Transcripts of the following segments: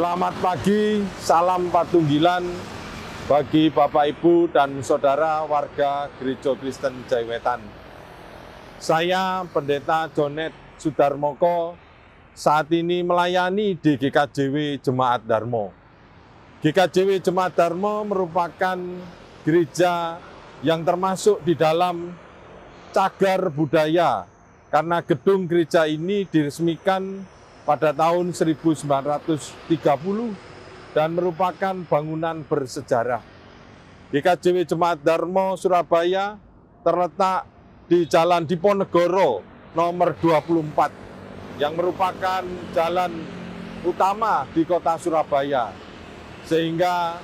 Selamat pagi, salam patunggilan bagi Bapak, Ibu, dan Saudara warga Gereja Kristen Jaiwetan. Saya Pendeta Jonet Sudarmoko saat ini melayani di GKJW Jemaat Darmo. GKJW Jemaat Darmo merupakan gereja yang termasuk di dalam cagar budaya karena gedung gereja ini diresmikan pada tahun 1930 dan merupakan bangunan bersejarah. GKJW Jemaat Darmo Surabaya terletak di Jalan Diponegoro nomor 24 yang merupakan jalan utama di kota Surabaya. Sehingga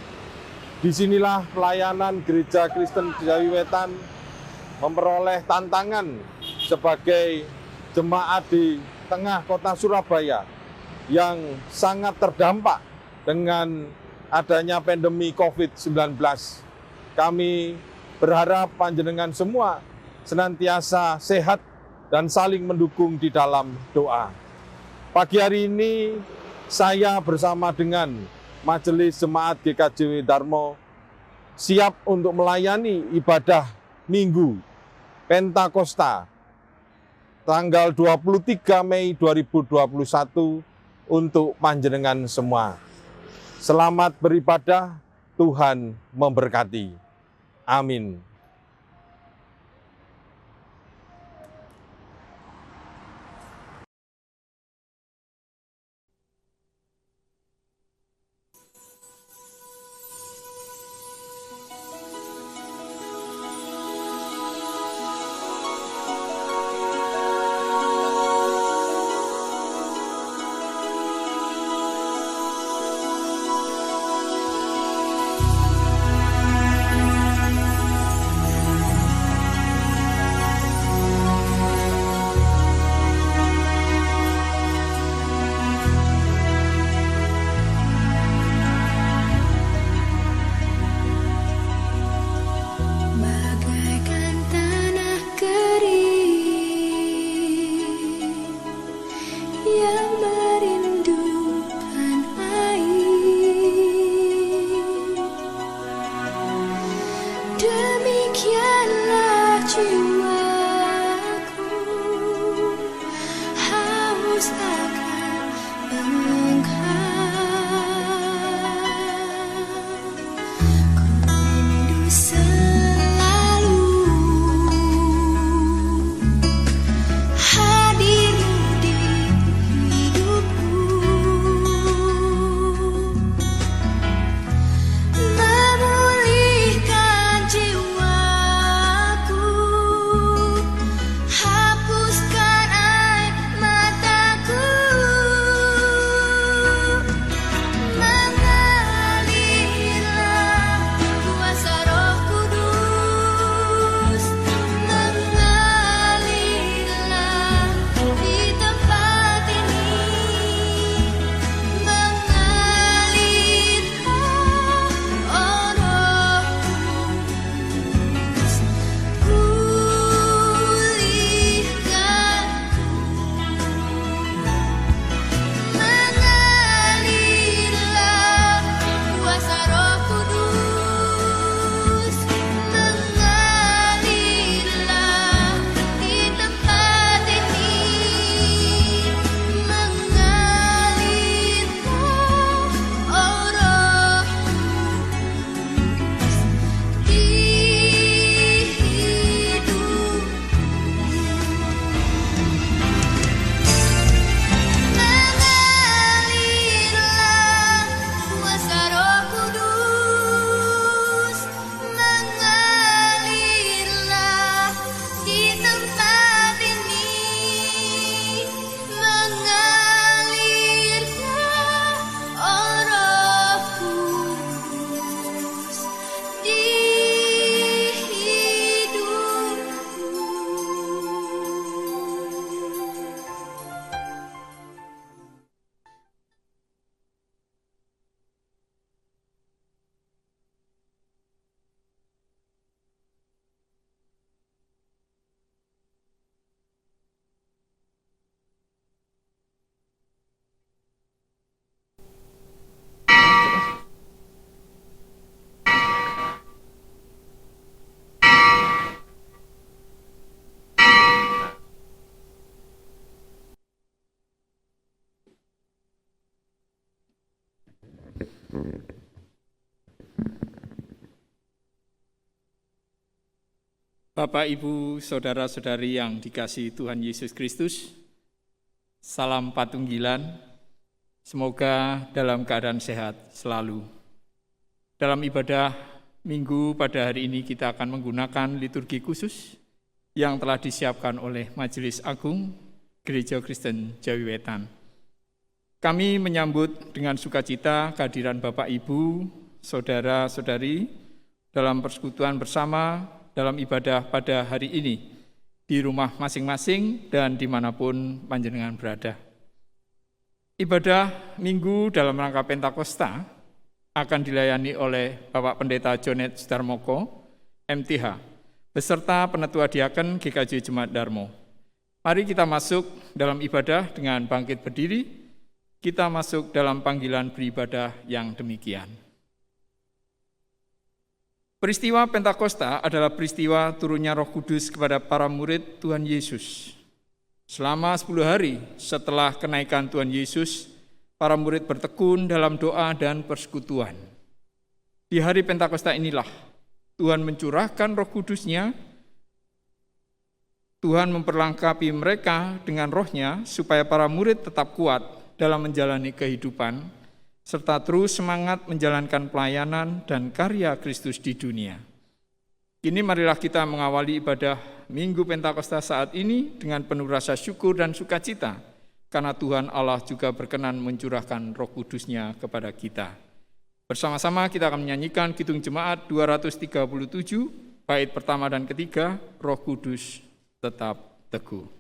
disinilah pelayanan Gereja Kristen Jaiwetan memperoleh tantangan sebagai jemaat di tengah kota Surabaya yang sangat terdampak dengan adanya pandemi COVID-19. Kami berharap panjenengan semua senantiasa sehat dan saling mendukung di dalam doa. Pagi hari ini saya bersama dengan Majelis Jemaat GKJW Darmo siap untuk melayani ibadah Minggu Pentakosta tanggal 23 Mei 2021 untuk panjenengan semua. Selamat beribadah, Tuhan memberkati. Amin. Bapak, Ibu, Saudara-saudari yang dikasihi Tuhan Yesus Kristus, salam patunggilan, semoga dalam keadaan sehat selalu. Dalam ibadah Minggu pada hari ini kita akan menggunakan liturgi khusus yang telah disiapkan oleh Majelis Agung Gereja Kristen Jawi Wetan. Kami menyambut dengan sukacita kehadiran Bapak, Ibu, Saudara-saudari dalam persekutuan bersama dalam ibadah pada hari ini, di rumah masing-masing dan dimanapun panjenengan berada. Ibadah Minggu dalam rangka Pentakosta akan dilayani oleh Bapak Pendeta Jonet Sudarmoko, MTH, beserta Penetua Diaken GKJ Jemaat Darmo. Mari kita masuk dalam ibadah dengan bangkit berdiri, kita masuk dalam panggilan beribadah yang demikian. Peristiwa Pentakosta adalah peristiwa turunnya Roh Kudus kepada para murid Tuhan Yesus. Selama 10 hari setelah kenaikan Tuhan Yesus, para murid bertekun dalam doa dan persekutuan. Di hari Pentakosta inilah Tuhan mencurahkan Roh Kudus-Nya. Tuhan memperlengkapi mereka dengan Roh-Nya supaya para murid tetap kuat dalam menjalani kehidupan serta terus semangat menjalankan pelayanan dan karya Kristus di dunia. Kini marilah kita mengawali ibadah Minggu Pentakosta saat ini dengan penuh rasa syukur dan sukacita, karena Tuhan Allah juga berkenan mencurahkan Roh Kudus-Nya kepada kita. Bersama-sama kita akan menyanyikan Kidung Jemaat 237, bait pertama dan ketiga, Roh Kudus tetap teguh.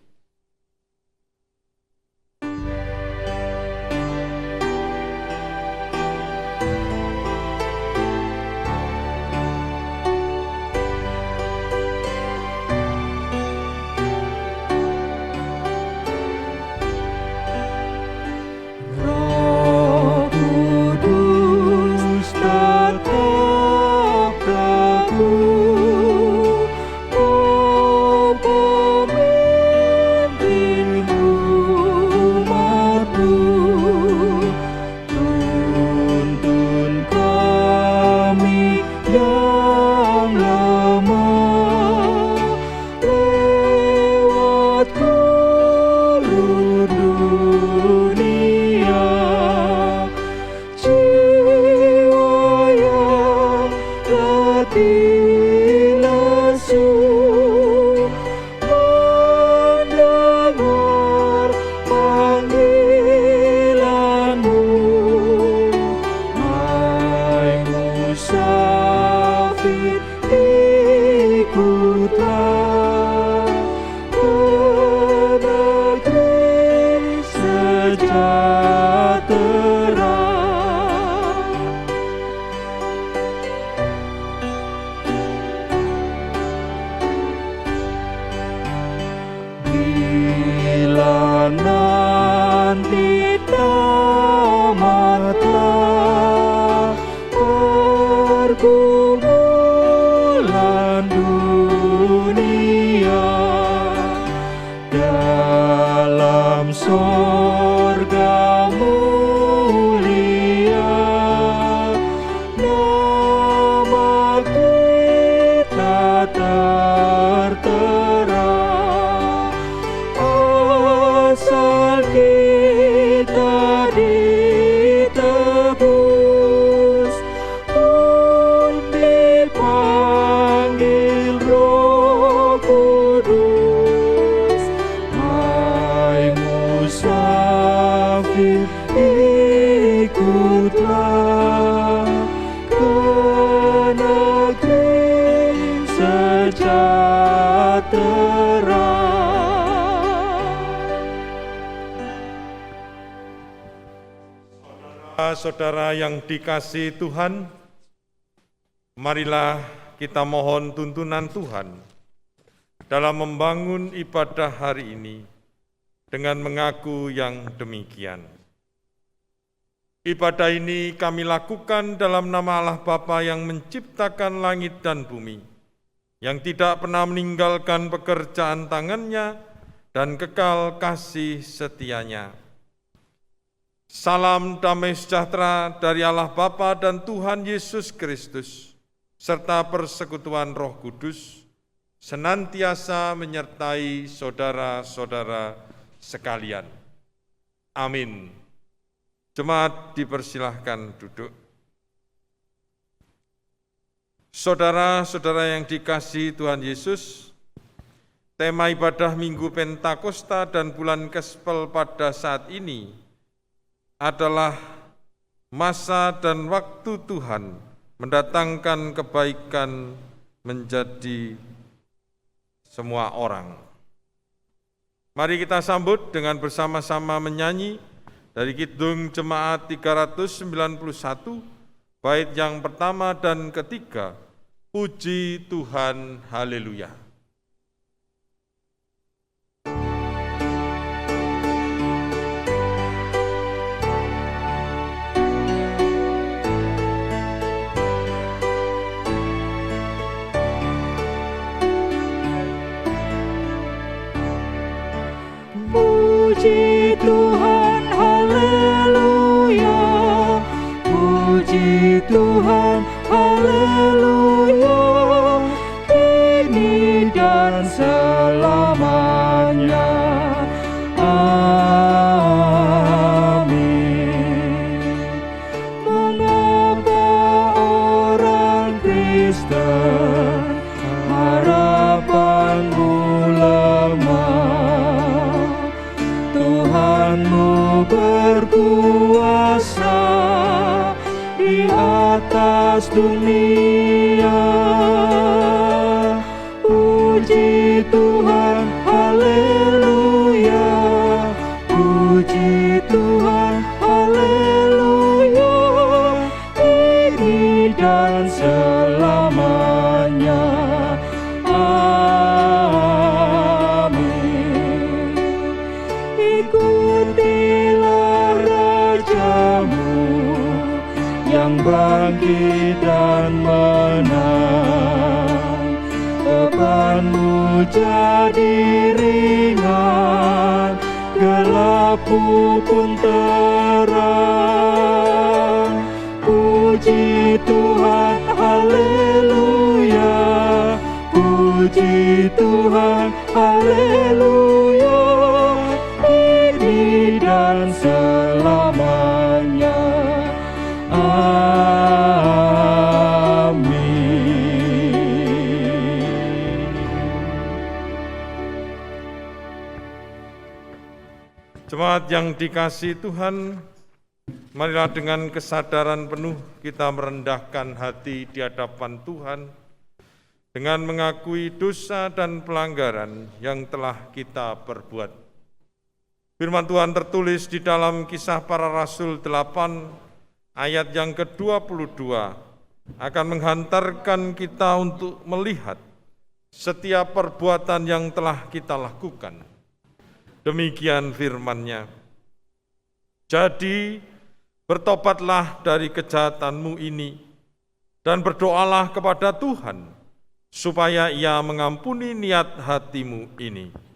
Saudara yang dikasihi Tuhan, marilah kita mohon tuntunan Tuhan dalam membangun ibadah hari ini dengan mengaku yang demikian. Ibadah ini kami lakukan dalam nama Allah Bapa yang menciptakan langit dan bumi, yang tidak pernah meninggalkan pekerjaan tangannya dan kekal kasih setianya. Salam damai sejahtera dari Allah Bapa dan Tuhan Yesus Kristus, serta persekutuan Roh Kudus, senantiasa menyertai saudara-saudara sekalian. Amin. Jemaat dipersilahkan duduk. Saudara-saudara yang dikasihi Tuhan Yesus, tema ibadah Minggu Pentakosta dan bulan Kespel pada saat ini adalah masa dan waktu Tuhan mendatangkan kebaikan menjadi semua orang. Mari kita sambut dengan bersama-sama menyanyi dari Kidung Jemaat 391, bait yang pertama dan ketiga, Puji Tuhan, Haleluya. Puji Tuhan, haleluya. Puji Tuhan, haleluya. Kini dan selamanya. Amin. Mengapa orang Kristen harapanmu lemah? Tuhanmu berkuasa di atas dunia. Puji Tuhan, haleluya. Puji Tuhan, haleluya. Kini dan selamanya. Ikutilah Rajamu yang bangkit dan menang. Bebanmu jadi ringan, gelapmu pun terang. Puji Tuhan, haleluya. Puji Tuhan, haleluya. Dan selamanya. Amin. Jemaat yang dikasihi Tuhan, marilah dengan kesadaran penuh kita merendahkan hati di hadapan Tuhan dengan mengakui dosa dan pelanggaran yang telah kita perbuat. Firman Tuhan tertulis di dalam Kisah Para Rasul 8 ayat yang ke-22 akan menghantarkan kita untuk melihat setiap perbuatan yang telah kita lakukan. Demikian firman-Nya. Jadi bertobatlah dari kejahatanmu ini dan berdoalah kepada Tuhan supaya Ia mengampuni niat hatimu ini.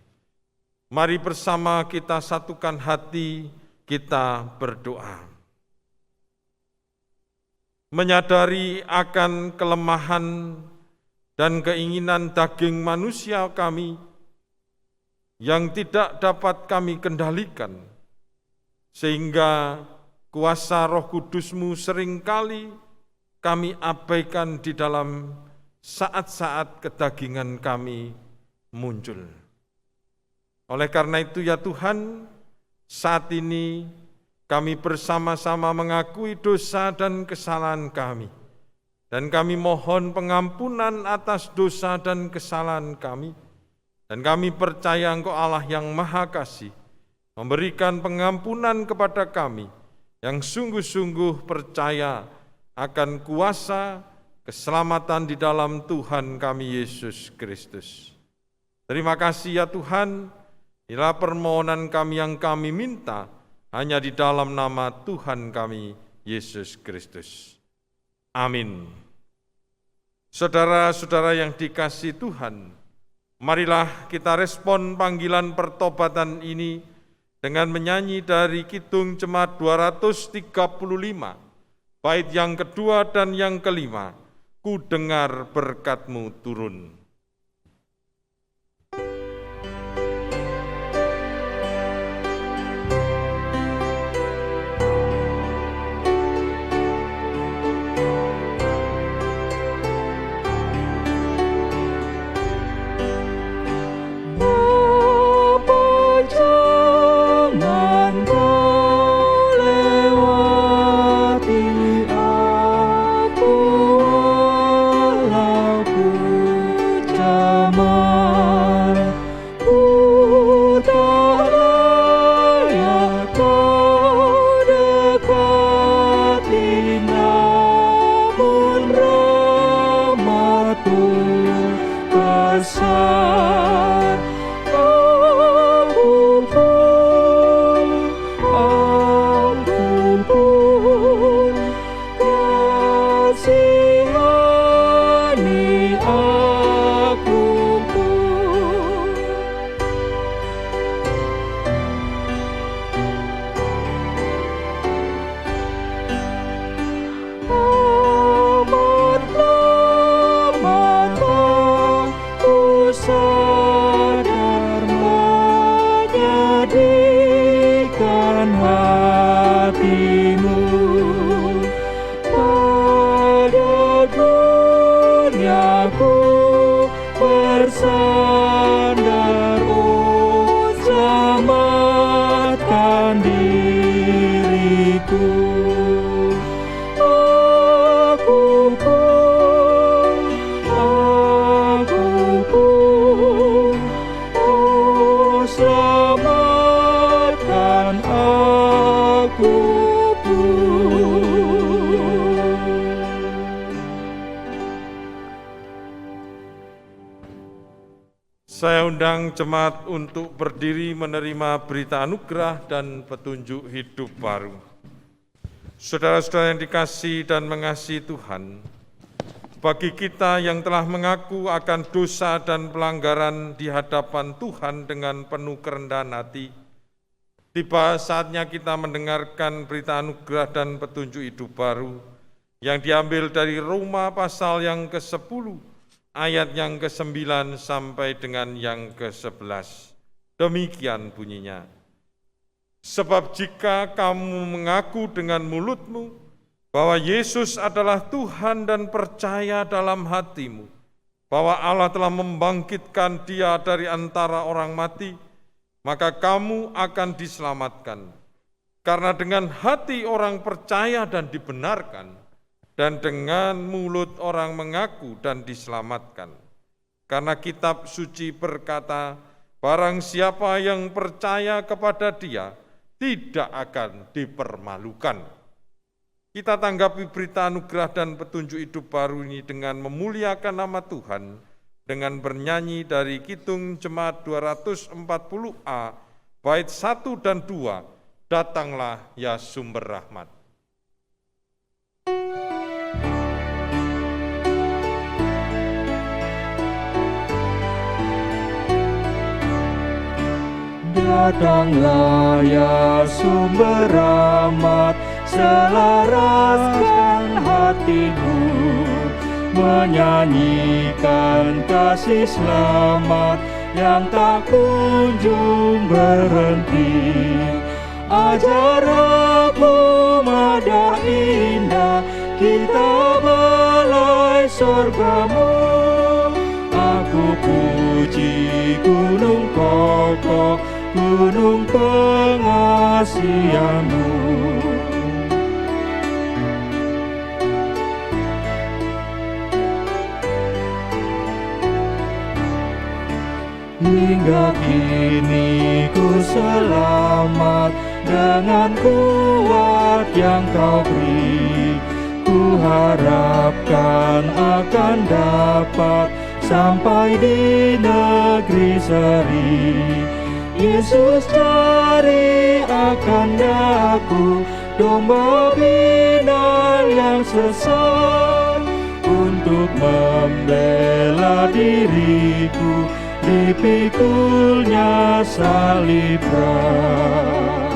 Mari bersama kita satukan hati, kita berdoa. Menyadari akan kelemahan dan keinginan daging manusia kami yang tidak dapat kami kendalikan, sehingga kuasa Roh Kudus-Mu seringkali kami abaikan di dalam saat-saat kedagingan kami muncul. Oleh karena itu ya Tuhan, saat ini kami bersama-sama mengakui dosa dan kesalahan kami. Dan kami mohon pengampunan atas dosa dan kesalahan kami. Dan kami percaya Engkau Allah yang Maha Kasih, memberikan pengampunan kepada kami yang sungguh-sungguh percaya akan kuasa keselamatan di dalam Tuhan kami Yesus Kristus. Terima kasih ya Tuhan. Inilah permohonan kami yang kami minta hanya di dalam nama Tuhan kami, Yesus Kristus. Amin. Saudara-saudara yang dikasihi Tuhan, marilah kita respon panggilan pertobatan ini dengan menyanyi dari Kidung Jemaat 235, bait yang kedua dan yang kelima, Ku dengar berkat-Mu turun. undang jemaat untuk berdiri menerima berita anugerah dan petunjuk hidup baru. Saudara-saudara yang dikasihi dan mengasihi Tuhan, bagi kita yang telah mengaku akan dosa dan pelanggaran di hadapan Tuhan dengan penuh kerendahan hati, tiba saatnya kita mendengarkan berita anugerah dan petunjuk hidup baru yang diambil dari Roma pasal yang ke-10, ayat yang ke-9 sampai dengan yang ke-11. Demikian bunyinya. Sebab jika kamu mengaku dengan mulutmu bahwa Yesus adalah Tuhan dan percaya dalam hatimu bahwa Allah telah membangkitkan Dia dari antara orang mati, maka kamu akan diselamatkan. Karena dengan hati orang percaya dan dibenarkan, dan dengan mulut orang mengaku dan diselamatkan. Karena kitab suci berkata, barang siapa yang percaya kepada Dia tidak akan dipermalukan. Kita tanggapi berita anugerah dan petunjuk hidup baru ini dengan memuliakan nama Tuhan, dengan bernyanyi dari Kidung Jemaat 240A, bait 1 dan 2, Datanglah ya sumber rahmat. Datanglah ya sumber rahmat, selaraskan hatimu, menyanyikan kasih selamat yang tak kunjung berhenti. Ajaranmu madah indah, kita balai surgamu. Aku puji gunung kokoh, gunung pengasihanmu. Hingga kini ku selamat dengan kuat yang kau beri. Ku harapkan akan dapat sampai di negeri seri. Yesus cari akan daku, domba binal yang sesat, untuk membela diriku, dipikulnya salib berat.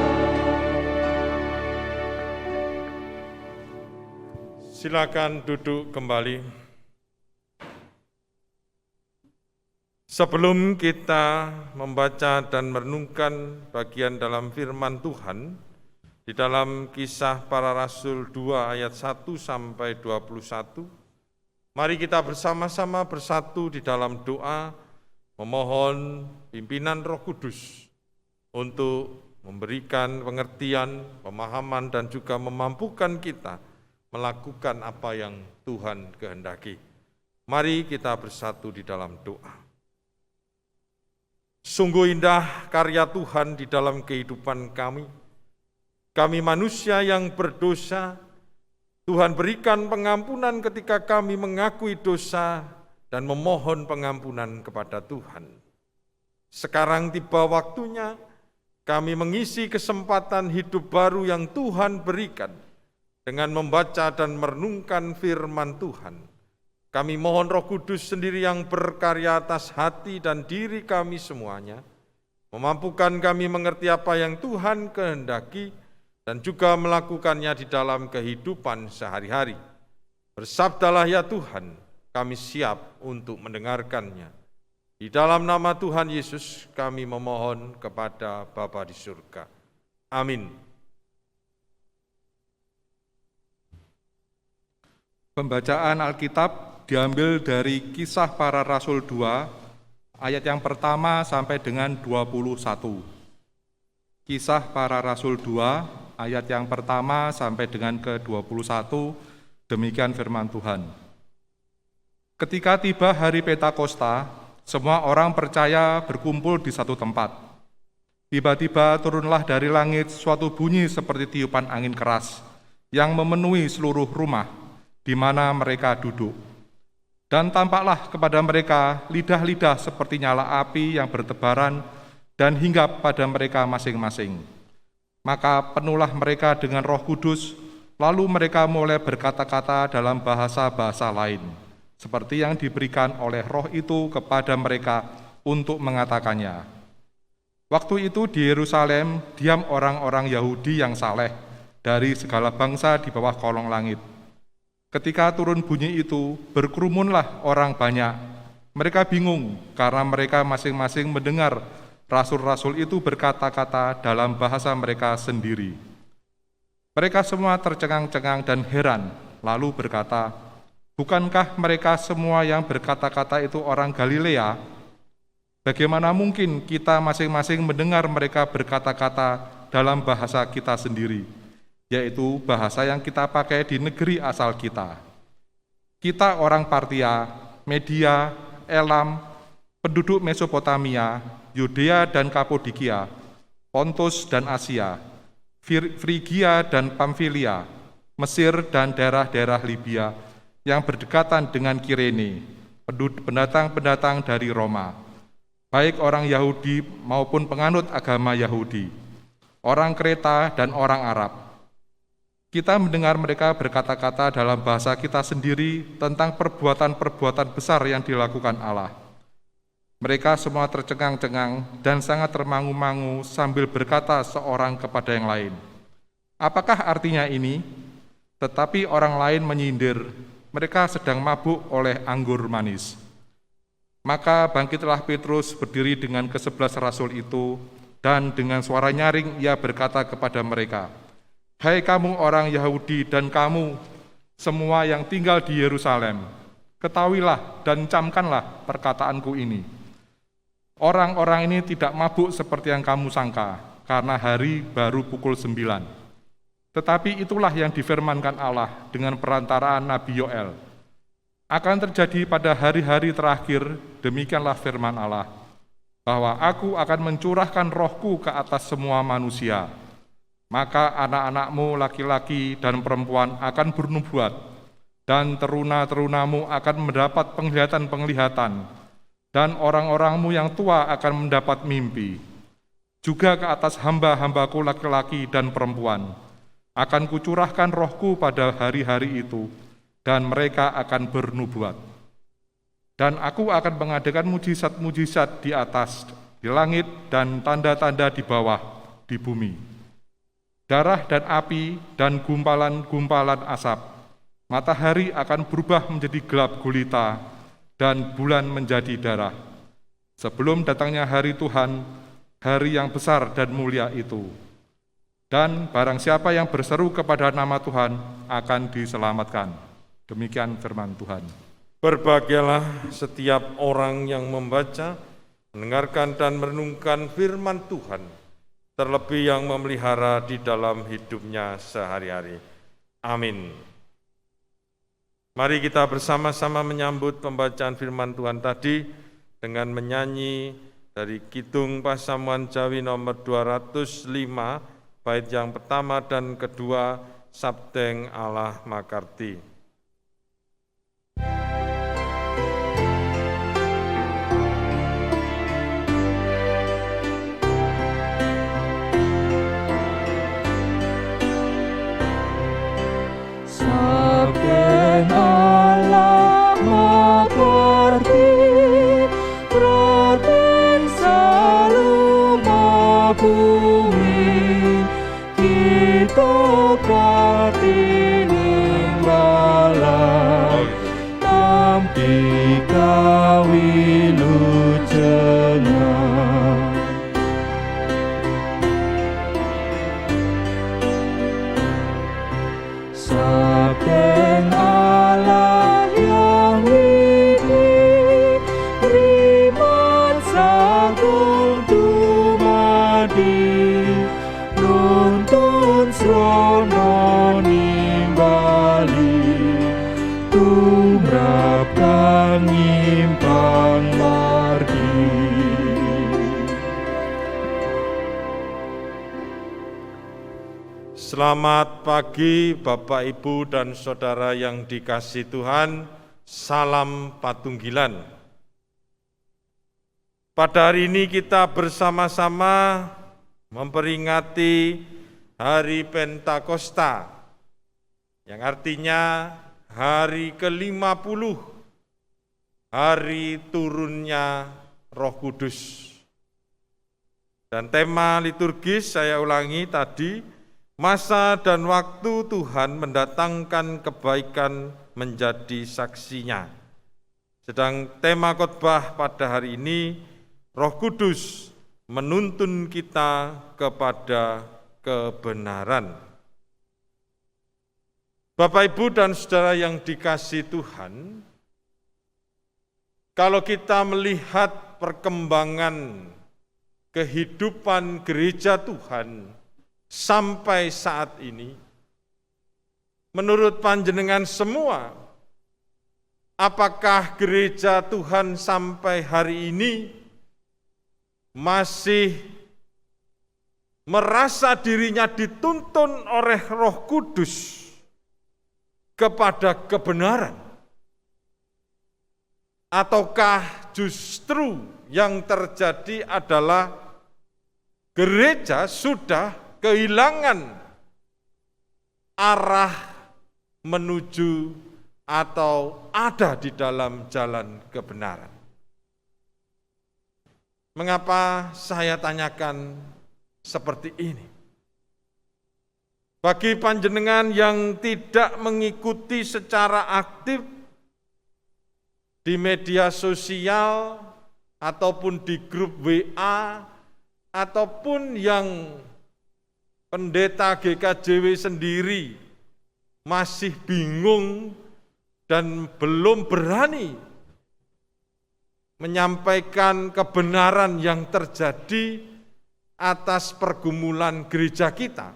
Silakan duduk kembali. Sebelum kita membaca dan merenungkan bagian dalam firman Tuhan, di dalam Kisah Para Rasul 2 ayat 1 sampai 21, mari kita bersama-sama bersatu di dalam doa, memohon pimpinan Roh Kudus untuk memberikan pengertian, pemahaman, dan juga memampukan kita melakukan apa yang Tuhan kehendaki. Mari kita bersatu di dalam doa. Sungguh indah karya Tuhan di dalam kehidupan kami. Kami manusia yang berdosa, Tuhan berikan pengampunan ketika kami mengakui dosa dan memohon pengampunan kepada Tuhan. Sekarang tiba waktunya kami mengisi kesempatan hidup baru yang Tuhan berikan dengan membaca dan merenungkan firman Tuhan. Kami mohon Roh Kudus sendiri yang berkarya atas hati dan diri kami semuanya, memampukan kami mengerti apa yang Tuhan kehendaki dan juga melakukannya di dalam kehidupan sehari-hari. Bersabdalah ya Tuhan, kami siap untuk mendengarkannya. Di dalam nama Tuhan Yesus kami memohon kepada Bapa di surga. Amin. Pembacaan Alkitab diambil dari Kisah Para Rasul 2, ayat yang pertama sampai dengan 21. Kisah Para Rasul 2, ayat yang pertama sampai dengan ke-21, demikian firman Tuhan. Ketika tiba hari Pentakosta, semua orang percaya berkumpul di satu tempat. Tiba-tiba turunlah dari langit suatu bunyi seperti tiupan angin keras, yang memenuhi seluruh rumah di mana mereka duduk. Dan tampaklah kepada mereka lidah-lidah seperti nyala api yang bertebaran dan hinggap pada mereka masing-masing. Maka penuhlah mereka dengan Roh Kudus, lalu mereka mulai berkata-kata dalam bahasa-bahasa lain, seperti yang diberikan oleh Roh itu kepada mereka untuk mengatakannya. Waktu itu di Yerusalem diam orang-orang Yahudi yang saleh dari segala bangsa di bawah kolong langit. Ketika turun bunyi itu, berkerumunlah orang banyak. Mereka bingung karena mereka masing-masing mendengar rasul-rasul itu berkata-kata dalam bahasa mereka sendiri. Mereka semua tercengang-cengang dan heran, lalu berkata, "Bukankah mereka semua yang berkata-kata itu orang Galilea? Bagaimana mungkin kita masing-masing mendengar mereka berkata-kata dalam bahasa kita sendiri, yaitu bahasa yang kita pakai di negeri asal kita? Kita orang Partia, Media, Elam, penduduk Mesopotamia, Yudea dan Kapodikia, Pontus dan Asia, Frigia dan Pamfilia, Mesir dan daerah-daerah Libya yang berdekatan dengan Kirene, pendatang-pendatang dari Roma, baik orang Yahudi maupun penganut agama Yahudi, orang Kreta dan orang Arab. Kita mendengar mereka berkata-kata dalam bahasa kita sendiri tentang perbuatan-perbuatan besar yang dilakukan Allah. Mereka semua tercengang-cengang dan sangat termangu-mangu sambil berkata seorang kepada yang lain, "Apakah artinya ini?" Tetapi orang lain menyindir, mereka sedang mabuk oleh anggur manis. Maka bangkitlah Petrus berdiri dengan ke-11 rasul itu, dan dengan suara nyaring ia berkata kepada mereka, "Hai kamu orang Yahudi dan kamu semua yang tinggal di Yerusalem, ketahuilah dan camkanlah perkataanku ini. Orang-orang ini tidak mabuk seperti yang kamu sangka, karena hari baru pukul 9. Tetapi itulah yang difirmankan Allah dengan perantaraan Nabi Yoel. Akan terjadi pada hari-hari terakhir, demikianlah firman Allah, bahwa aku akan mencurahkan rohku ke atas semua manusia. Maka anak-anakmu laki-laki dan perempuan akan bernubuat, dan teruna-terunamu akan mendapat penglihatan-penglihatan, dan orang-orangmu yang tua akan mendapat mimpi. Juga ke atas hamba-hambaku laki-laki dan perempuan akan kucurahkan rohku pada hari-hari itu, dan mereka akan bernubuat. Dan aku akan mengadakan mujizat-mujizat di atas, di langit, dan tanda-tanda di bawah, di bumi. Darah dan api dan gumpalan-gumpalan asap. Matahari akan berubah menjadi gelap gulita, dan bulan menjadi darah, sebelum datangnya hari Tuhan, hari yang besar dan mulia itu. Dan barang siapa yang berseru kepada nama Tuhan akan diselamatkan." Demikian firman Tuhan. Berbahagialah setiap orang yang membaca, mendengarkan dan merenungkan firman Tuhan, terlebih yang memelihara di dalam hidupnya sehari-hari. Amin. Mari kita bersama-sama menyambut pembacaan firman Tuhan tadi dengan menyanyi dari Kidung Pasamuan Jawi nomor 205, bait yang pertama dan kedua, Sabdeng Allah Makarti. Sabdeng Allah Makarti, Prating saluma bumi, kita katining balai, nampi kawilujengan. Sabdeng Allah yang widi, rimat sagung dumadi, nuntun srono nimbali, tumrap kang nyimpang margi. Selamat pagi Bapak, Ibu, dan Saudara yang dikasihi Tuhan. Salam Patunggilan. Pada hari ini kita bersama-sama memperingati Hari Pentakosta, yang artinya hari ke-50, hari turunnya Roh Kudus. Dan tema liturgis saya ulangi tadi, masa dan waktu Tuhan mendatangkan kebaikan menjadi saksinya. Sedang tema khotbah pada hari ini, Roh Kudus menuntun kita kepada kebenaran. Bapak, Ibu, dan Saudara yang dikasihi Tuhan, kalau kita melihat perkembangan kehidupan gereja Tuhan sampai saat ini, menurut panjenengan semua, apakah gereja Tuhan sampai hari ini masih merasa dirinya dituntun oleh Roh Kudus kepada kebenaran? Ataukah justru yang terjadi adalah gereja sudah kehilangan arah menuju atau ada di dalam jalan kebenaran? Mengapa saya tanyakan seperti ini? Bagi panjenengan yang tidak mengikuti secara aktif di media sosial ataupun di grup WA, ataupun yang pendeta GKJW sendiri masih bingung dan belum berani menyampaikan kebenaran yang terjadi atas pergumulan gereja kita,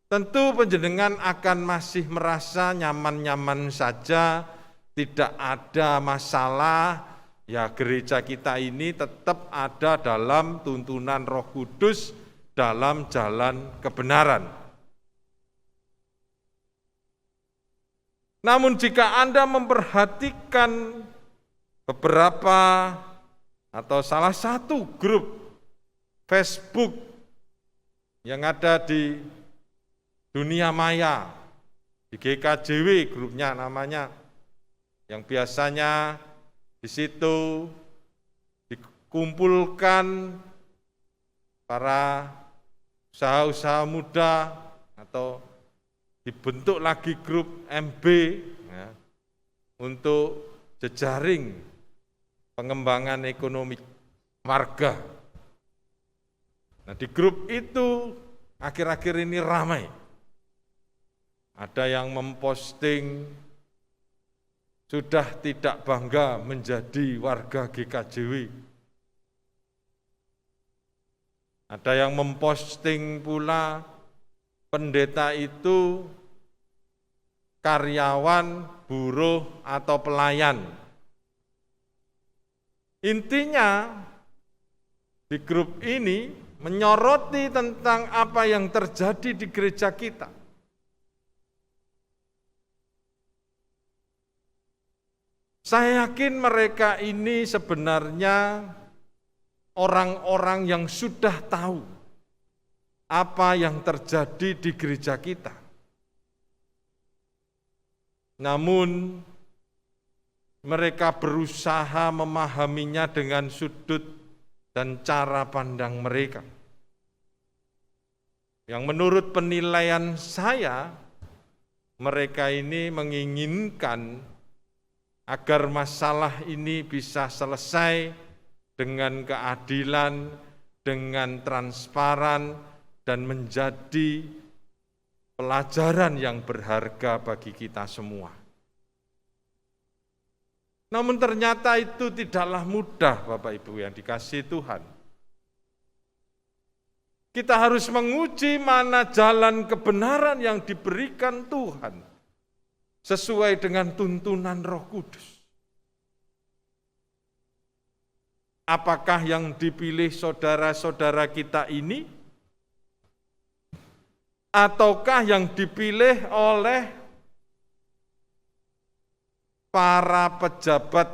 tentu panjenengan akan masih merasa nyaman-nyaman saja, tidak ada masalah, ya gereja kita ini tetap ada dalam tuntunan Roh Kudus dalam jalan kebenaran. Namun jika Anda memperhatikan beberapa atau salah satu grup Facebook yang ada di dunia maya, di GKJW grupnya namanya, yang biasanya di situ dikumpulkan para usaha-usaha muda atau dibentuk lagi grup MB ya, untuk jejaring pengembangan ekonomi warga. Nah, di grup itu akhir-akhir ini ramai. Ada yang memposting sudah tidak bangga menjadi warga GKJW. Ada yang memposting pula pendeta itu karyawan, buruh, atau pelayan. Intinya di grup ini menyoroti tentang apa yang terjadi di gereja kita. Saya yakin mereka ini sebenarnya orang-orang yang sudah tahu apa yang terjadi di gereja kita. Namun mereka berusaha memahaminya dengan sudut dan cara pandang mereka. Yang menurut penilaian saya, mereka ini menginginkan agar masalah ini bisa selesai dengan keadilan, dengan transparan, dan menjadi pelajaran yang berharga bagi kita semua. Namun ternyata itu tidaklah mudah, Bapak Ibu yang dikasihi Tuhan. Kita harus menguji mana jalan kebenaran yang diberikan Tuhan sesuai dengan tuntunan Roh Kudus. Apakah yang dipilih saudara-saudara kita ini, ataukah yang dipilih oleh para pejabat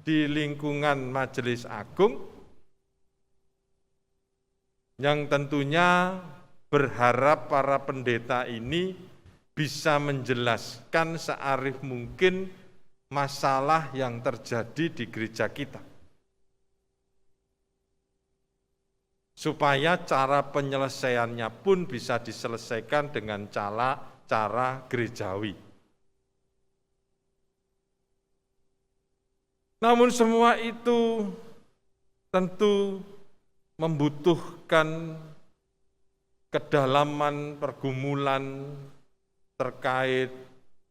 di lingkungan Majelis Agung yang tentunya berharap para pendeta ini bisa menjelaskan searif mungkin masalah yang terjadi di gereja kita. Supaya cara penyelesaiannya pun bisa diselesaikan dengan cara gerejawi. Namun semua itu tentu membutuhkan kedalaman pergumulan terkait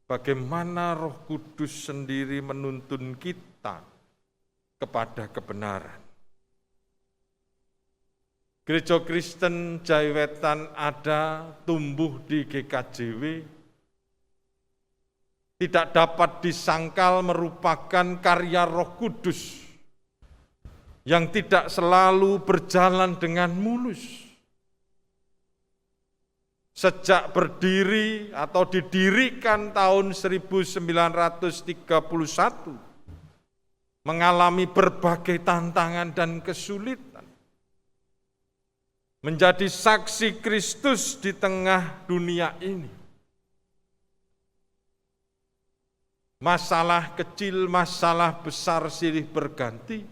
bagaimana Roh Kudus sendiri menuntun kita kepada kebenaran. Gereja Kristen Jaiwetan ada, tumbuh di GKJW, tidak dapat disangkal merupakan karya Roh Kudus yang tidak selalu berjalan dengan mulus. Sejak berdiri atau didirikan tahun 1931, mengalami berbagai tantangan dan kesulitan. Menjadi saksi Kristus di tengah dunia ini. Masalah kecil, masalah besar silih berganti.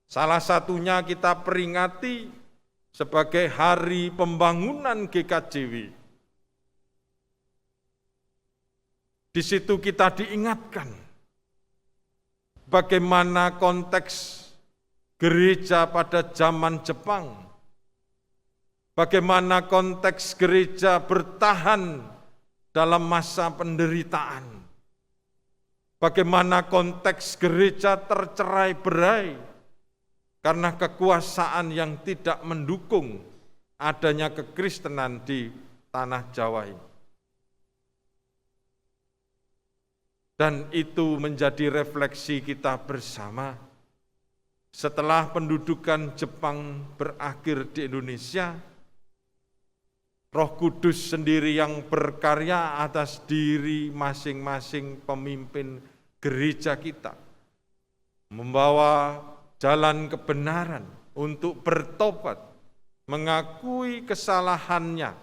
Salah satunya kita peringati sebagai hari pembangunan GKJW. Di situ kita diingatkan bagaimana konteks gereja pada zaman Jepang, bagaimana konteks gereja bertahan dalam masa penderitaan, bagaimana konteks gereja tercerai-berai karena kekuasaan yang tidak mendukung adanya kekristenan di tanah Jawa ini. Dan itu menjadi refleksi kita bersama. Setelah pendudukan Jepang berakhir di Indonesia, Roh Kudus sendiri yang berkarya atas diri masing-masing pemimpin gereja kita, membawa jalan kebenaran untuk bertobat, mengakui kesalahannya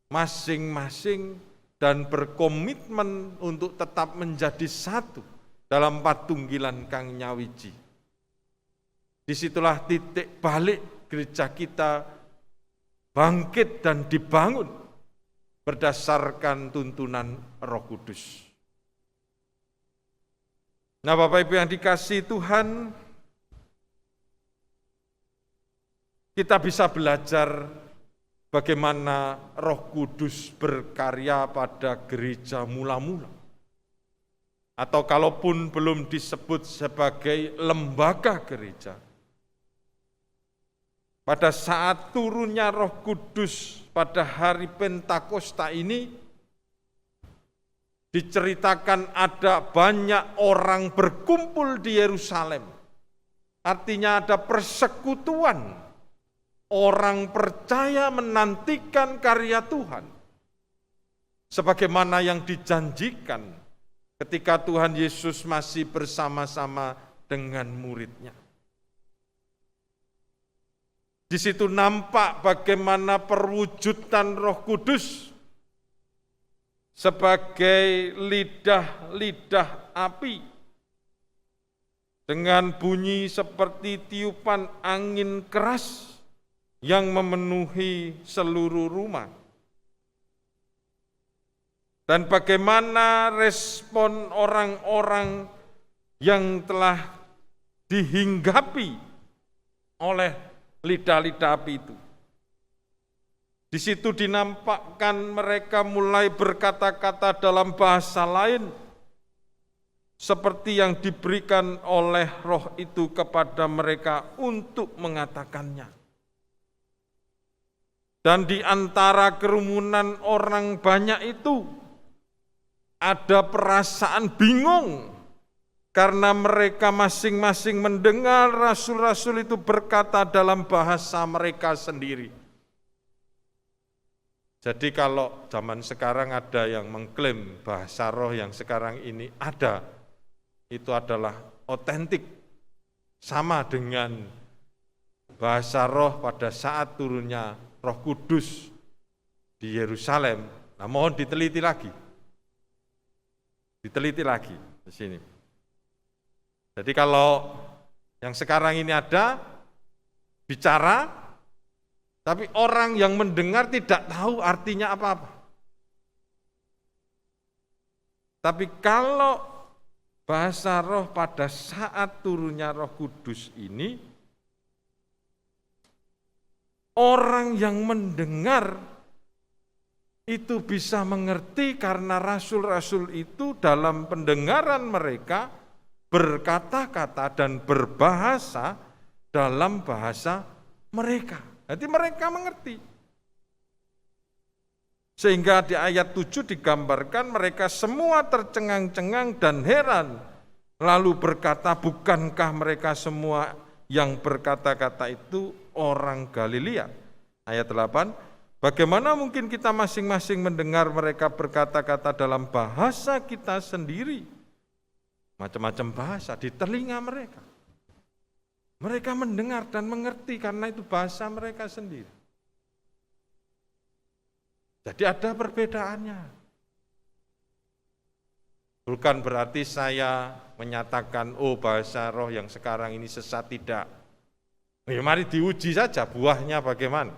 masing-masing dan berkomitmen untuk tetap menjadi satu dalam patunggilan Kang Nyawiji. Disitulah titik balik gereja kita bangkit dan dibangun berdasarkan tuntunan Roh Kudus. Nah, Bapak Ibu yang dikasihi Tuhan, kita bisa belajar bagaimana Roh Kudus berkarya pada gereja mula-mula. Atau kalaupun belum disebut sebagai lembaga gereja. Pada saat turunnya Roh Kudus pada hari Pentakosta ini, diceritakan ada banyak orang berkumpul di Yerusalem. Artinya ada persekutuan, orang percaya menantikan karya Tuhan. Sebagaimana yang dijanjikan ketika Tuhan Yesus masih bersama-sama dengan murid-Nya. Di situ nampak bagaimana perwujudan Roh Kudus sebagai lidah-lidah api dengan bunyi seperti tiupan angin keras yang memenuhi seluruh rumah. Dan bagaimana respon orang-orang yang telah dihinggapi oleh lidah-lidah api itu. Di situ dinampakkan mereka mulai berkata-kata dalam bahasa lain, seperti yang diberikan oleh Roh itu kepada mereka untuk mengatakannya. Dan di antara kerumunan orang banyak itu, ada perasaan bingung, karena mereka masing-masing mendengar rasul-rasul itu berkata dalam bahasa mereka sendiri. Jadi kalau zaman sekarang ada yang mengklaim bahasa roh yang sekarang ini ada, itu adalah otentik, sama dengan bahasa roh pada saat turunnya Roh Kudus di Yerusalem. Nah, mohon diteliti lagi di sini. Jadi kalau yang sekarang ini ada, bicara, tapi orang yang mendengar tidak tahu artinya apa-apa. Tapi kalau bahasa roh pada saat turunnya Roh Kudus ini, orang yang mendengar itu bisa mengerti karena rasul-rasul itu dalam pendengaran mereka berkata-kata dan berbahasa dalam bahasa mereka. Jadi mereka mengerti. Sehingga di ayat 7 digambarkan mereka semua tercengang-cengang dan heran. Lalu berkata, bukankah mereka semua yang berkata-kata itu orang Galilea? Ayat 8, bagaimana mungkin kita masing-masing mendengar mereka berkata-kata dalam bahasa kita sendiri? Macam-macam bahasa di telinga mereka. Mereka mendengar dan mengerti karena itu bahasa mereka sendiri. Jadi ada perbedaannya. Bukan berarti saya menyatakan, oh bahasa roh yang sekarang ini sesat, tidak. Ya, mari diuji saja buahnya bagaimana.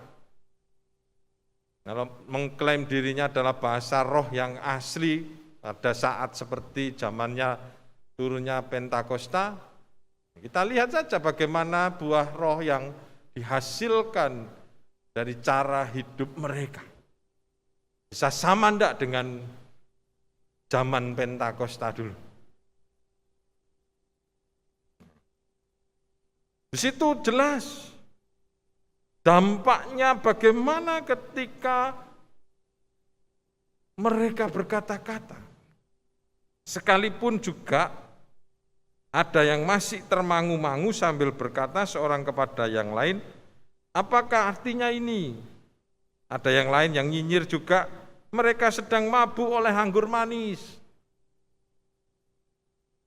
Kalau mengklaim dirinya adalah bahasa roh yang asli pada saat seperti zamannya turunnya Pentakosta, kita lihat saja bagaimana buah roh yang dihasilkan dari cara hidup mereka. Bisa sama enggak dengan zaman Pentakosta dulu? Di situ jelas dampaknya bagaimana ketika mereka berkata-kata. Sekalipun juga ada yang masih termangu-mangu sambil berkata seorang kepada yang lain, apakah artinya ini? Ada yang lain yang nyinyir juga, mereka sedang mabuk oleh anggur manis.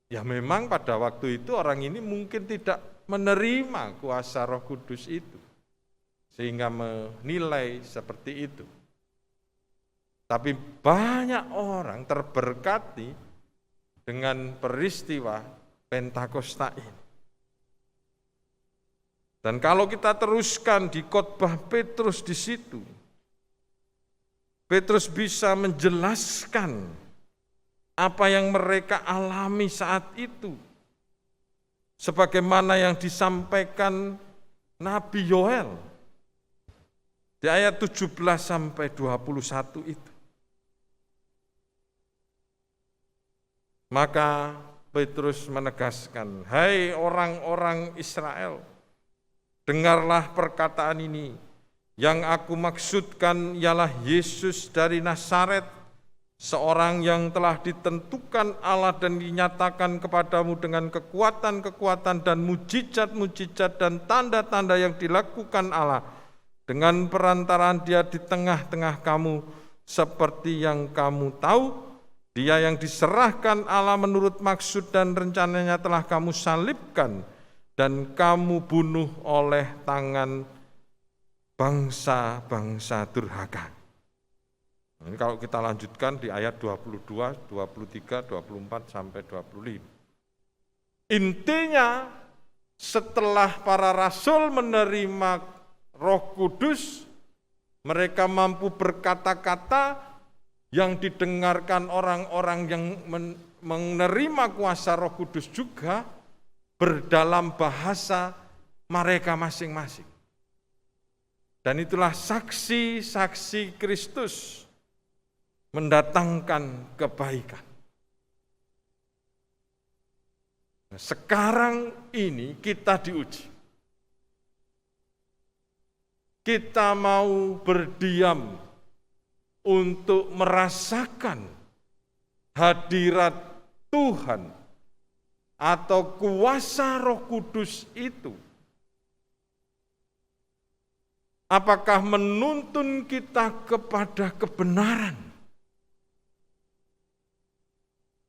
Ya memang pada waktu itu orang ini mungkin tidak menerima kuasa Roh Kudus itu, sehingga menilai seperti itu. Tapi banyak orang terberkati dengan peristiwa Pentakosta ini. Dan kalau kita teruskan di khotbah Petrus di situ, Petrus bisa menjelaskan apa yang mereka alami saat itu. Sebagaimana yang disampaikan Nabi Yoel di ayat 17 sampai 21 itu. Maka Petrus menegaskan, hai orang-orang Israel, dengarlah perkataan ini. Yang aku maksudkan ialah Yesus dari Nazaret, seorang yang telah ditentukan Allah dan dinyatakan kepadamu dengan kekuatan-kekuatan dan mujizat-mujizat dan tanda-tanda yang dilakukan Allah. Dengan perantaraan dia di tengah-tengah kamu, seperti yang kamu tahu, dia yang diserahkan Allah menurut maksud dan rencananya telah kamu salibkan dan kamu bunuh oleh tangan bangsa-bangsa durhaka. Ini kalau kita lanjutkan di ayat 22, 23, 24 sampai 25. Intinya setelah para rasul menerima Roh Kudus, mereka mampu berkata-kata yang didengarkan orang-orang yang menerima kuasa Roh Kudus juga berdalam bahasa mereka masing-masing. Dan itulah saksi-saksi Kristus mendatangkan kebaikan. Sekarang ini kita diuji. Kita mau berdiam untuk merasakan hadirat Tuhan atau kuasa Roh Kudus itu, Apakah menuntun kita kepada kebenaran?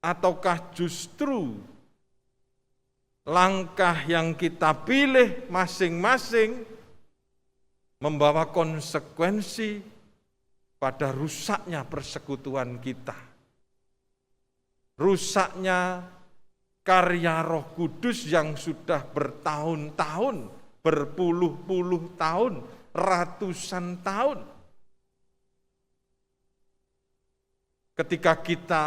Ataukah justru langkah yang kita pilih masing-masing membawa konsekuensi pada rusaknya persekutuan kita, rusaknya karya Roh Kudus yang sudah bertahun-tahun, berpuluh-puluh tahun, ratusan tahun. Ketika kita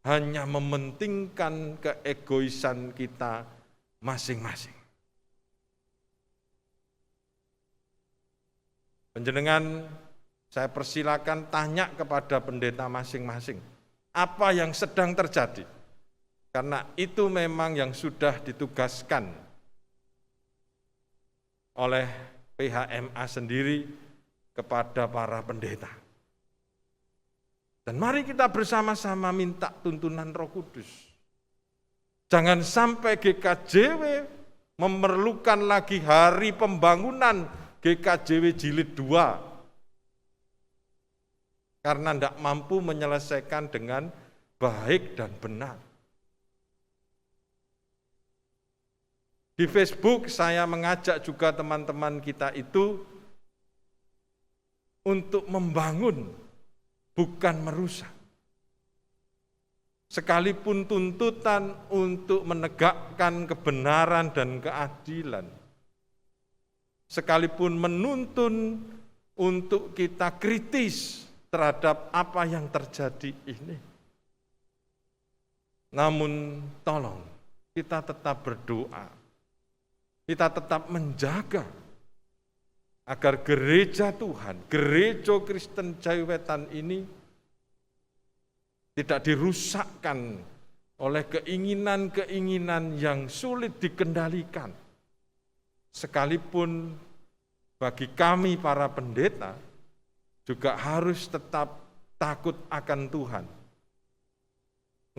hanya mementingkan keegoisan kita masing-masing. Panjenengan, saya persilakan tanya kepada pendeta masing-masing, apa yang sedang terjadi? Karena itu memang yang sudah ditugaskan oleh PHMA sendiri kepada para pendeta. Dan mari kita bersama-sama minta tuntunan Roh Kudus. Jangan sampai GKJW memerlukan lagi hari pembangunan GKJW Jilid 2 karena tidak mampu menyelesaikan dengan baik dan benar. Di Facebook saya mengajak juga teman-teman kita itu untuk membangun, bukan merusak. Sekalipun tuntutan untuk menegakkan kebenaran dan keadilan, sekalipun menuntun untuk kita kritis terhadap apa yang terjadi ini. Namun tolong kita tetap berdoa, kita tetap menjaga agar gereja Tuhan, gereja Kristen Jawi-Wetan ini tidak dirusakkan oleh keinginan-keinginan yang sulit dikendalikan. Sekalipun bagi kami para pendeta juga harus tetap takut akan Tuhan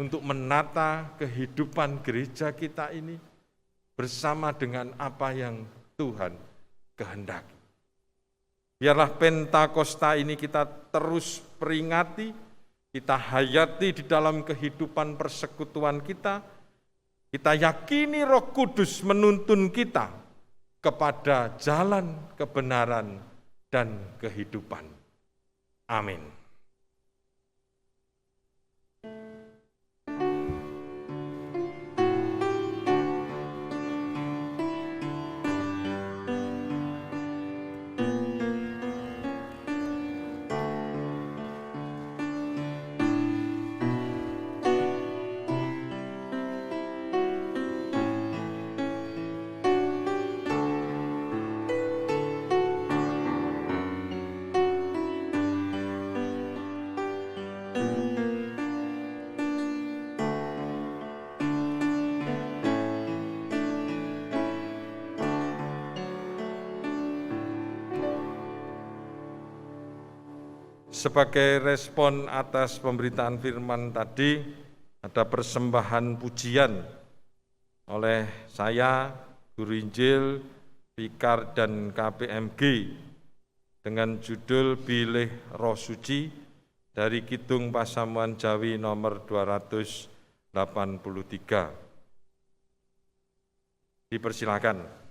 untuk menata kehidupan gereja kita ini bersama dengan apa yang Tuhan kehendaki. Biarlah Pentakosta ini kita terus peringati, kita hayati di dalam kehidupan persekutuan kita. Kita yakini Roh Kudus menuntun kita kepada jalan kebenaran dan kehidupan. Amin. Sebagai respon atas pemberitaan firman tadi, ada persembahan pujian oleh saya, Guru Injil, Vikar dan KPMG dengan judul Bilih Roh Suci dari Kidung Pasamuan Jawi nomor 283. Dipersilakan.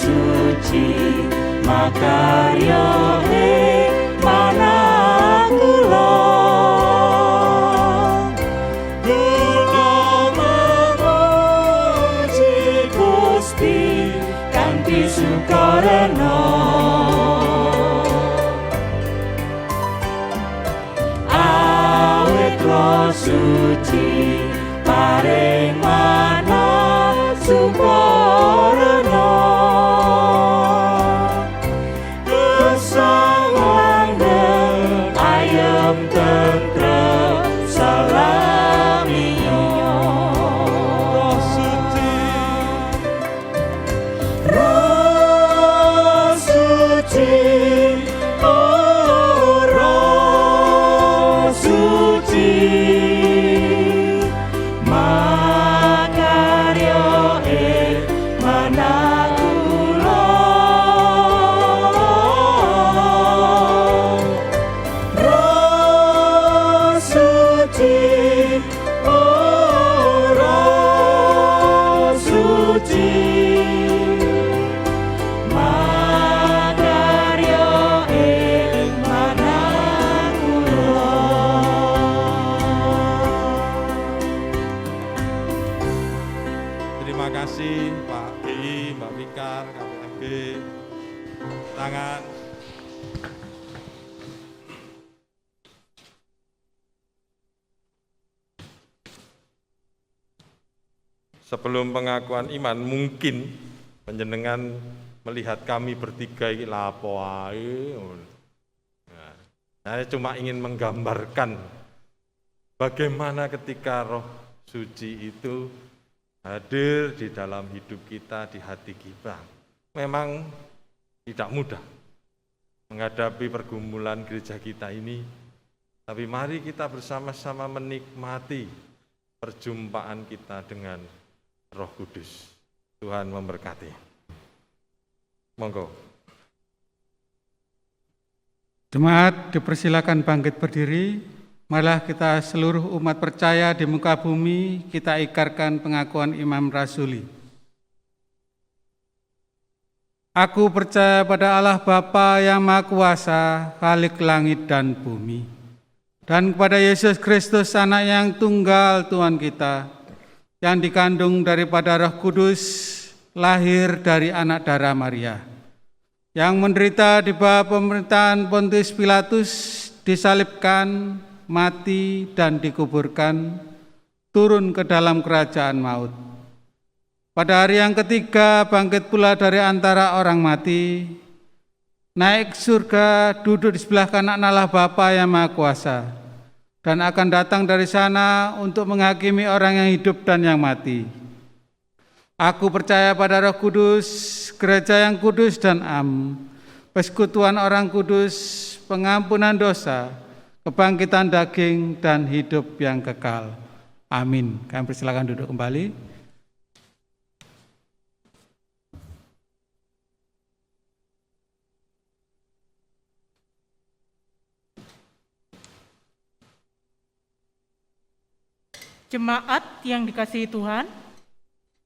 suci makarya mana kula kula memuji Gusti kanthi sukarena awit Roh suci paring mana sukarena gesang langgeng ayem tentrem salamiyo Roh suci Roh suci oh Roh suci makarya mana kula Roh suci oh Roh suci makarya mana kula. Terima kasih Pak GI, Mbak Fikar, KPMG. Tangan. Sebelum pengakuan iman, mungkin panjenengan melihat kami bertiga iki lapo ae. Nah, saya cuma ingin menggambarkan bagaimana ketika Roh Suci itu hadir di dalam hidup kita, di hati kita. Memang tidak mudah menghadapi pergumulan gereja kita ini, tapi mari kita bersama-sama menikmati perjumpaan kita dengan Roh Kudus. Tuhan memberkati. Monggo. Jemaat dipersilakan bangkit berdiri. Marilah kita seluruh umat percaya di muka bumi kita ikrarkan pengakuan Imam Rasuli. Aku percaya pada Allah Bapa yang Maha Kuasa, Khalik langit dan bumi, dan kepada Yesus Kristus Anak yang tunggal Tuhan kita, yang dikandung daripada Roh Kudus, lahir dari anak darah Maria, yang menderita di bawah pemerintahan Pontius Pilatus, disalibkan, mati dan dikuburkan, turun ke dalam kerajaan maut. Pada hari yang ketiga bangkit pula dari antara orang mati, naik surga, duduk di sebelah kanan Allah Bapa yang Maha Kuasa, dan akan datang dari sana untuk menghakimi orang yang hidup dan yang mati. Aku percaya pada Roh Kudus, gereja yang kudus dan am, persekutuan orang kudus, pengampunan dosa, kebangkitan daging dan hidup yang kekal. Amin. Kami persilakan duduk kembali. Jemaat yang dikasihi Tuhan,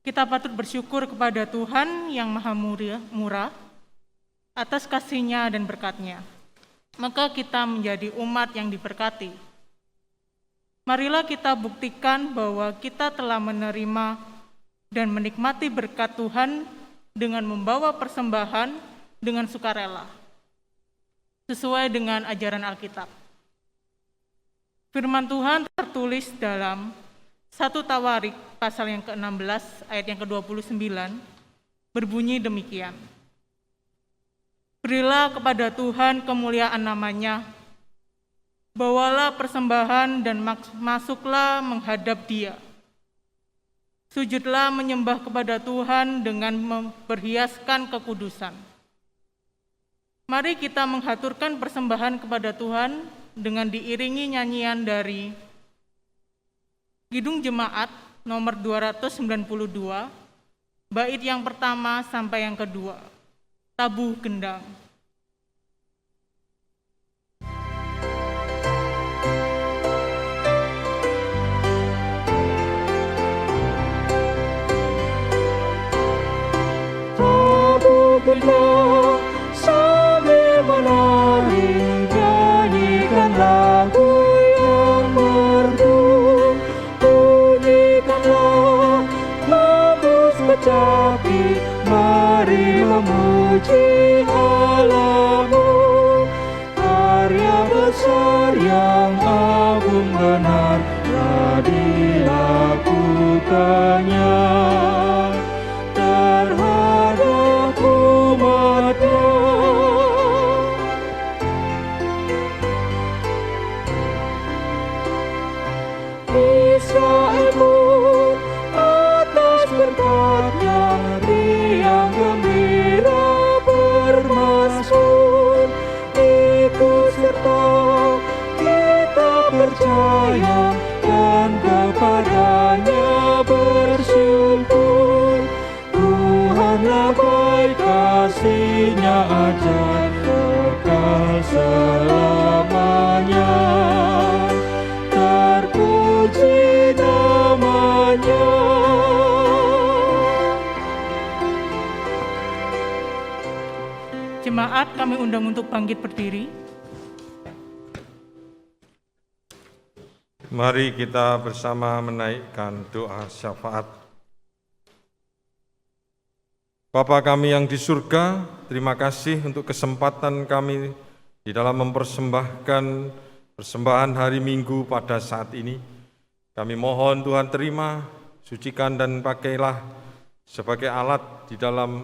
kita patut bersyukur kepada Tuhan yang Maha Murah atas kasih-Nya dan berkat-Nya. Maka kita menjadi umat yang diberkati. Marilah kita buktikan bahwa kita telah menerima dan menikmati berkat Tuhan dengan membawa persembahan dengan sukarela, sesuai dengan ajaran Alkitab. Firman Tuhan tertulis dalam 1 Tawarik pasal yang ke-16 ayat yang ke-29 berbunyi demikian. Berilah kepada Tuhan kemuliaan namanya, bawalah persembahan dan masuklah menghadap Dia. Sujudlah menyembah kepada Tuhan dengan memperhiaskan kekudusan. Mari kita menghaturkan persembahan kepada Tuhan dengan diiringi nyanyian dari Kidung Jemaat nomor 292, bait yang pertama sampai yang kedua, Tabuh Gendang. Tabuh bermainlah sambil menari, nyanyikan lagu yang merdu, bunyikanlah lembus kecapi, mari memuji Allahmu. Karya besar yang agung benar telah dilakukannya terhadap umatnya. Israel pun atas berkat-Nya riang gembira bermasmur, ikut serta kita percaya dan kepadanya bersyukur. Tuhanlah baik, kasih-Nya ajaib kekal selamanya, terpuji namanya. Jemaat kami undang untuk bangkit berdiri. Mari kita bersama menaikkan doa syafaat. Bapa kami yang di surga, terima kasih untuk kesempatan kami di dalam mempersembahkan persembahan hari Minggu pada saat ini. Kami mohon Tuhan terima, sucikan dan pakailah sebagai alat di dalam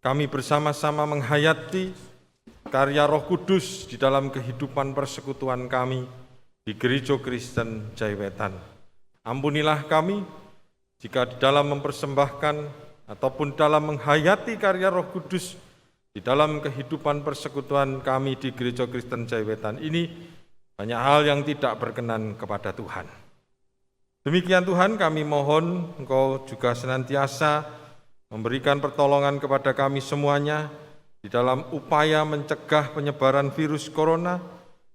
kami bersama-sama menghayati karya Roh Kudus di dalam kehidupan persekutuan kami di Gereja Kristen Jaiwetan. Ampunilah kami jika di dalam mempersembahkan ataupun dalam menghayati karya Roh Kudus di dalam kehidupan persekutuan kami di Gereja Kristen Jaiwetan ini banyak hal yang tidak berkenan kepada Tuhan. Demikian Tuhan, kami mohon Engkau juga senantiasa memberikan pertolongan kepada kami semuanya di dalam upaya mencegah penyebaran virus corona,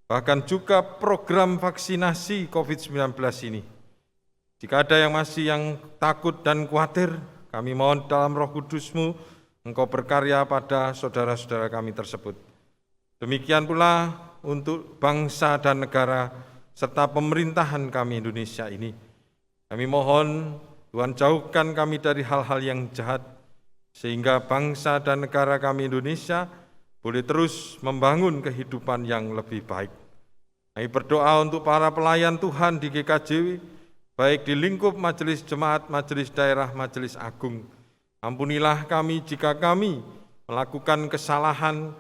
bahkan juga program vaksinasi COVID-19 ini. Jika ada yang masih takut dan khawatir, kami mohon dalam Roh Kudus-Mu, Engkau berkarya pada saudara-saudara kami tersebut. Demikian pula untuk bangsa dan negara serta pemerintahan kami Indonesia ini. Kami mohon Tuhan jauhkan kami dari hal-hal yang jahat, sehingga bangsa dan negara kami Indonesia boleh terus membangun kehidupan yang lebih baik. Kami berdoa untuk para pelayan Tuhan di GKJW, baik di lingkup majelis jemaat, majelis daerah, majelis agung. Ampunilah kami jika kami melakukan kesalahan,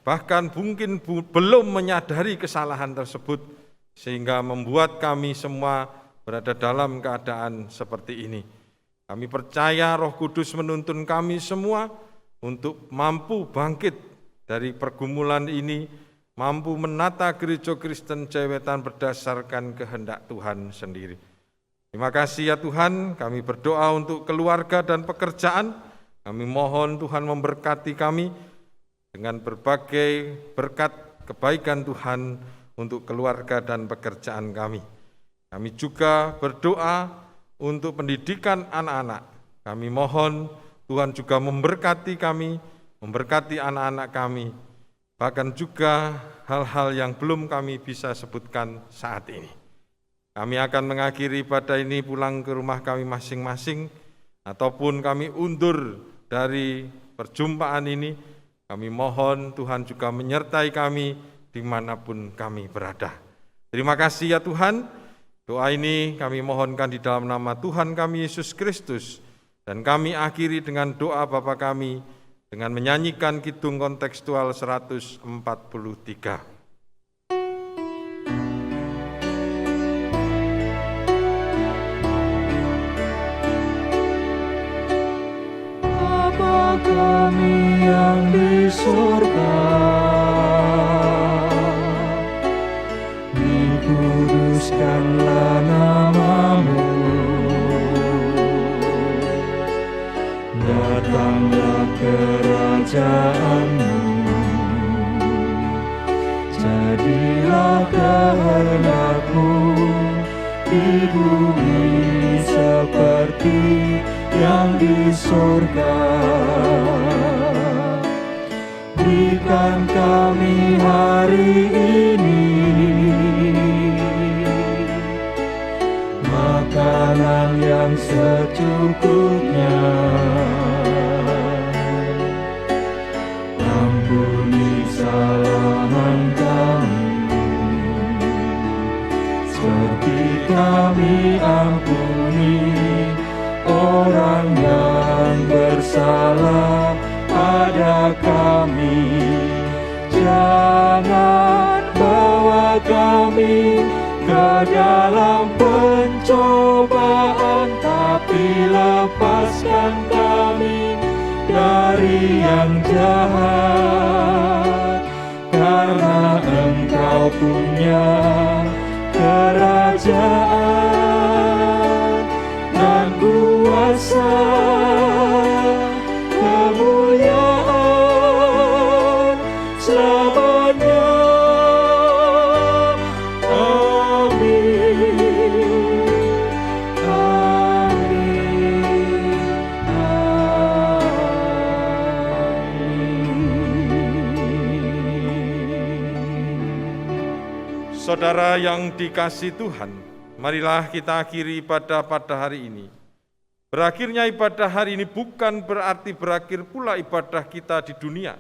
bahkan mungkin belum menyadari kesalahan tersebut, sehingga membuat kami semua berada dalam keadaan seperti ini. Kami percaya Roh Kudus menuntun kami semua untuk mampu bangkit dari pergumulan ini, mampu menata Gereja Kristen Jaiwetan berdasarkan kehendak Tuhan sendiri. Terima kasih ya Tuhan, kami berdoa untuk keluarga dan pekerjaan. Kami mohon Tuhan memberkati kami dengan berbagai berkat kebaikan Tuhan untuk keluarga dan pekerjaan kami. Kami juga berdoa untuk pendidikan anak-anak. Kami mohon Tuhan juga memberkati kami, memberkati anak-anak kami, bahkan juga hal-hal yang belum kami bisa sebutkan saat ini. Kami akan mengakhiri ibadah ini pulang ke rumah kami masing-masing, ataupun kami undur dari perjumpaan ini. Kami mohon Tuhan juga menyertai kami dimanapun kami berada. Terima kasih ya Tuhan. Doa ini kami mohonkan di dalam nama Tuhan kami Yesus Kristus, dan kami akhiri dengan doa Bapa kami dengan menyanyikan kidung kontekstual 143. Bapa kami yang di surga, dikuduskanlah nama-Mu, datanglah kerajaan-Mu, jadilah kehendak-Mu di bumi seperti yang di surga. berikan kami hari ini makanan yang secukupnya. Ampuni kesalahan kami, seperti kami ampuni orang yang bersalah pada kami. Jangan bawa kami ke dalam pencobaan, tapi lepaskan kami dari yang jahat. Karena Engkau punya kerajaan dan kuasa, kemuliaan selamanya. Amin. Amin. Amin. Saudara yang dikasihi Tuhan, marilah kita akhiri pada hari ini. Berakhirnya ibadah hari ini bukan berarti berakhir pula ibadah kita di dunia,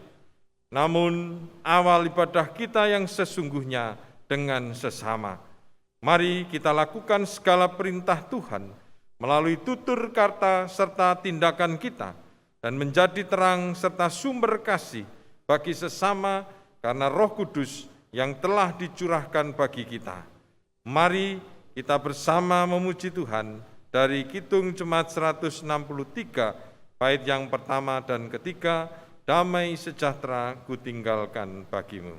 namun awal ibadah kita yang sesungguhnya dengan sesama. Mari kita lakukan segala perintah Tuhan melalui tutur kata serta tindakan kita dan menjadi terang serta sumber kasih bagi sesama karena Roh Kudus yang telah dicurahkan bagi kita. Mari kita bersama memuji Tuhan dari Kidung Jemaat 163, bait yang pertama dan ketiga, damai sejahtera kutinggalkan bagimu.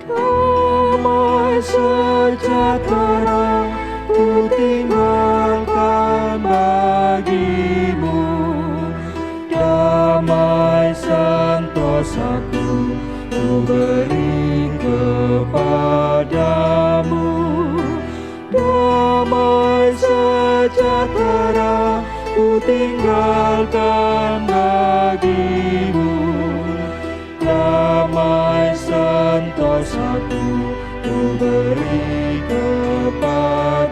Damai sejahtera kutinggalkan bagimu, damai sentosaku ku beri kepadamu. Damai sejahtera ku tinggalkan bagimu, damai sentosaku ku beri kepadamu.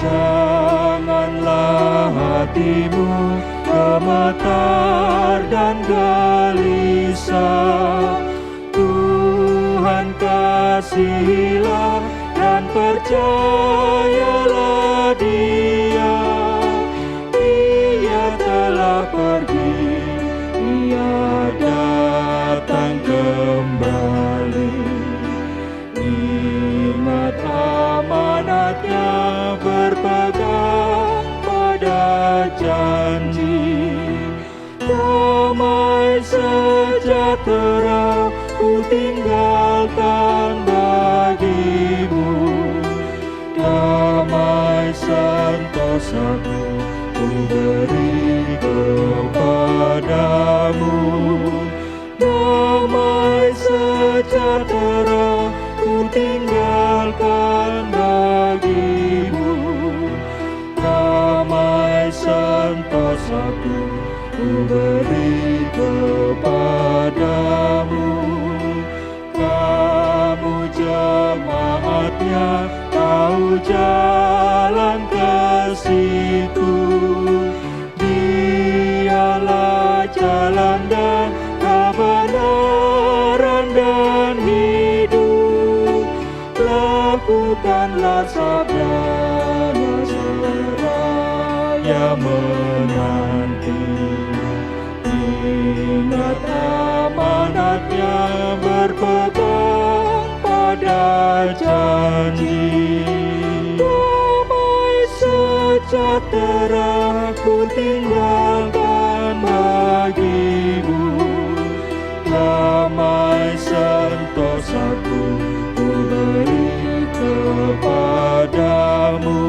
Janganlah hatimu gemetar dan gelisah. Tuhan kasihilah dan percayalah Dia. Ia telah pergi, Ia datang kembali. Ingat amanatnya, berpegang pada janji. Damai sejahtera ku tinggalkan bagimu, damai sentosaku ku beri kepadamu. Damai sejahtera ku tinggalkan bagimu, damai sentosaku ku beri kepadamu. Kamu jemaatnya tahu jalan ke situ. Dialah jalan dan kebenaran dan hidup. Lakukanlah sabdanya seraya menanti. Ingat amanatnya, berpegang pada janji. Damai sejahtera ku tinggalkan bagimu, damai sentosaku ku beri kepadamu.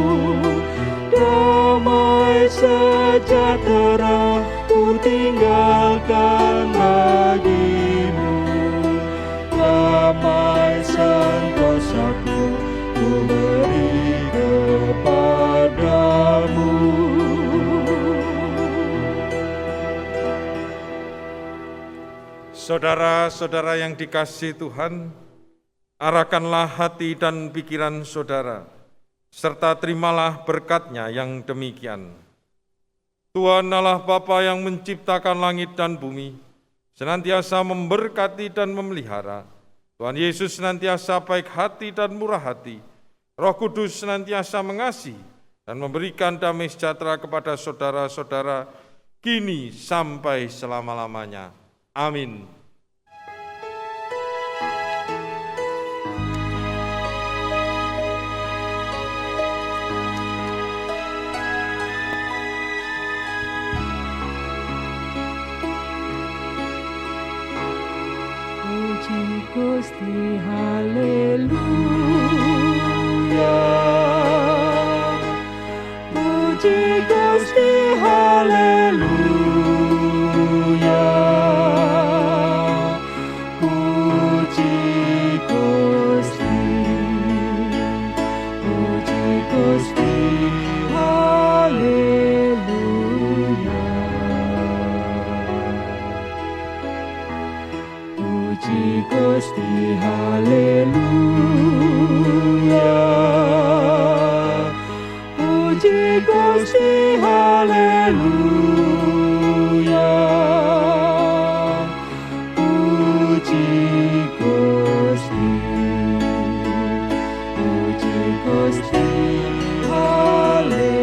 Damai sejahtera ku tinggalkan bagimu, damai sentosaku Saudara-saudara yang dikasihi Tuhan, arahkanlah hati dan pikiran saudara, serta terimalah berkat-Nya yang demikian. Tuhan Allah Bapa yang menciptakan langit dan bumi, senantiasa memberkati dan memelihara. Tuhan Yesus senantiasa baik hati dan murah hati. Roh Kudus senantiasa mengasihi dan memberikan damai sejahtera kepada saudara-saudara, kini sampai selama-lamanya. Amin. Puji Gusti, haleluya. Puji Gusti, haleluya. Puji Gusti, haleluya. Puji Gusti, haleluya. Puji Gusti, haleluya. Puji Gusti, haleluya.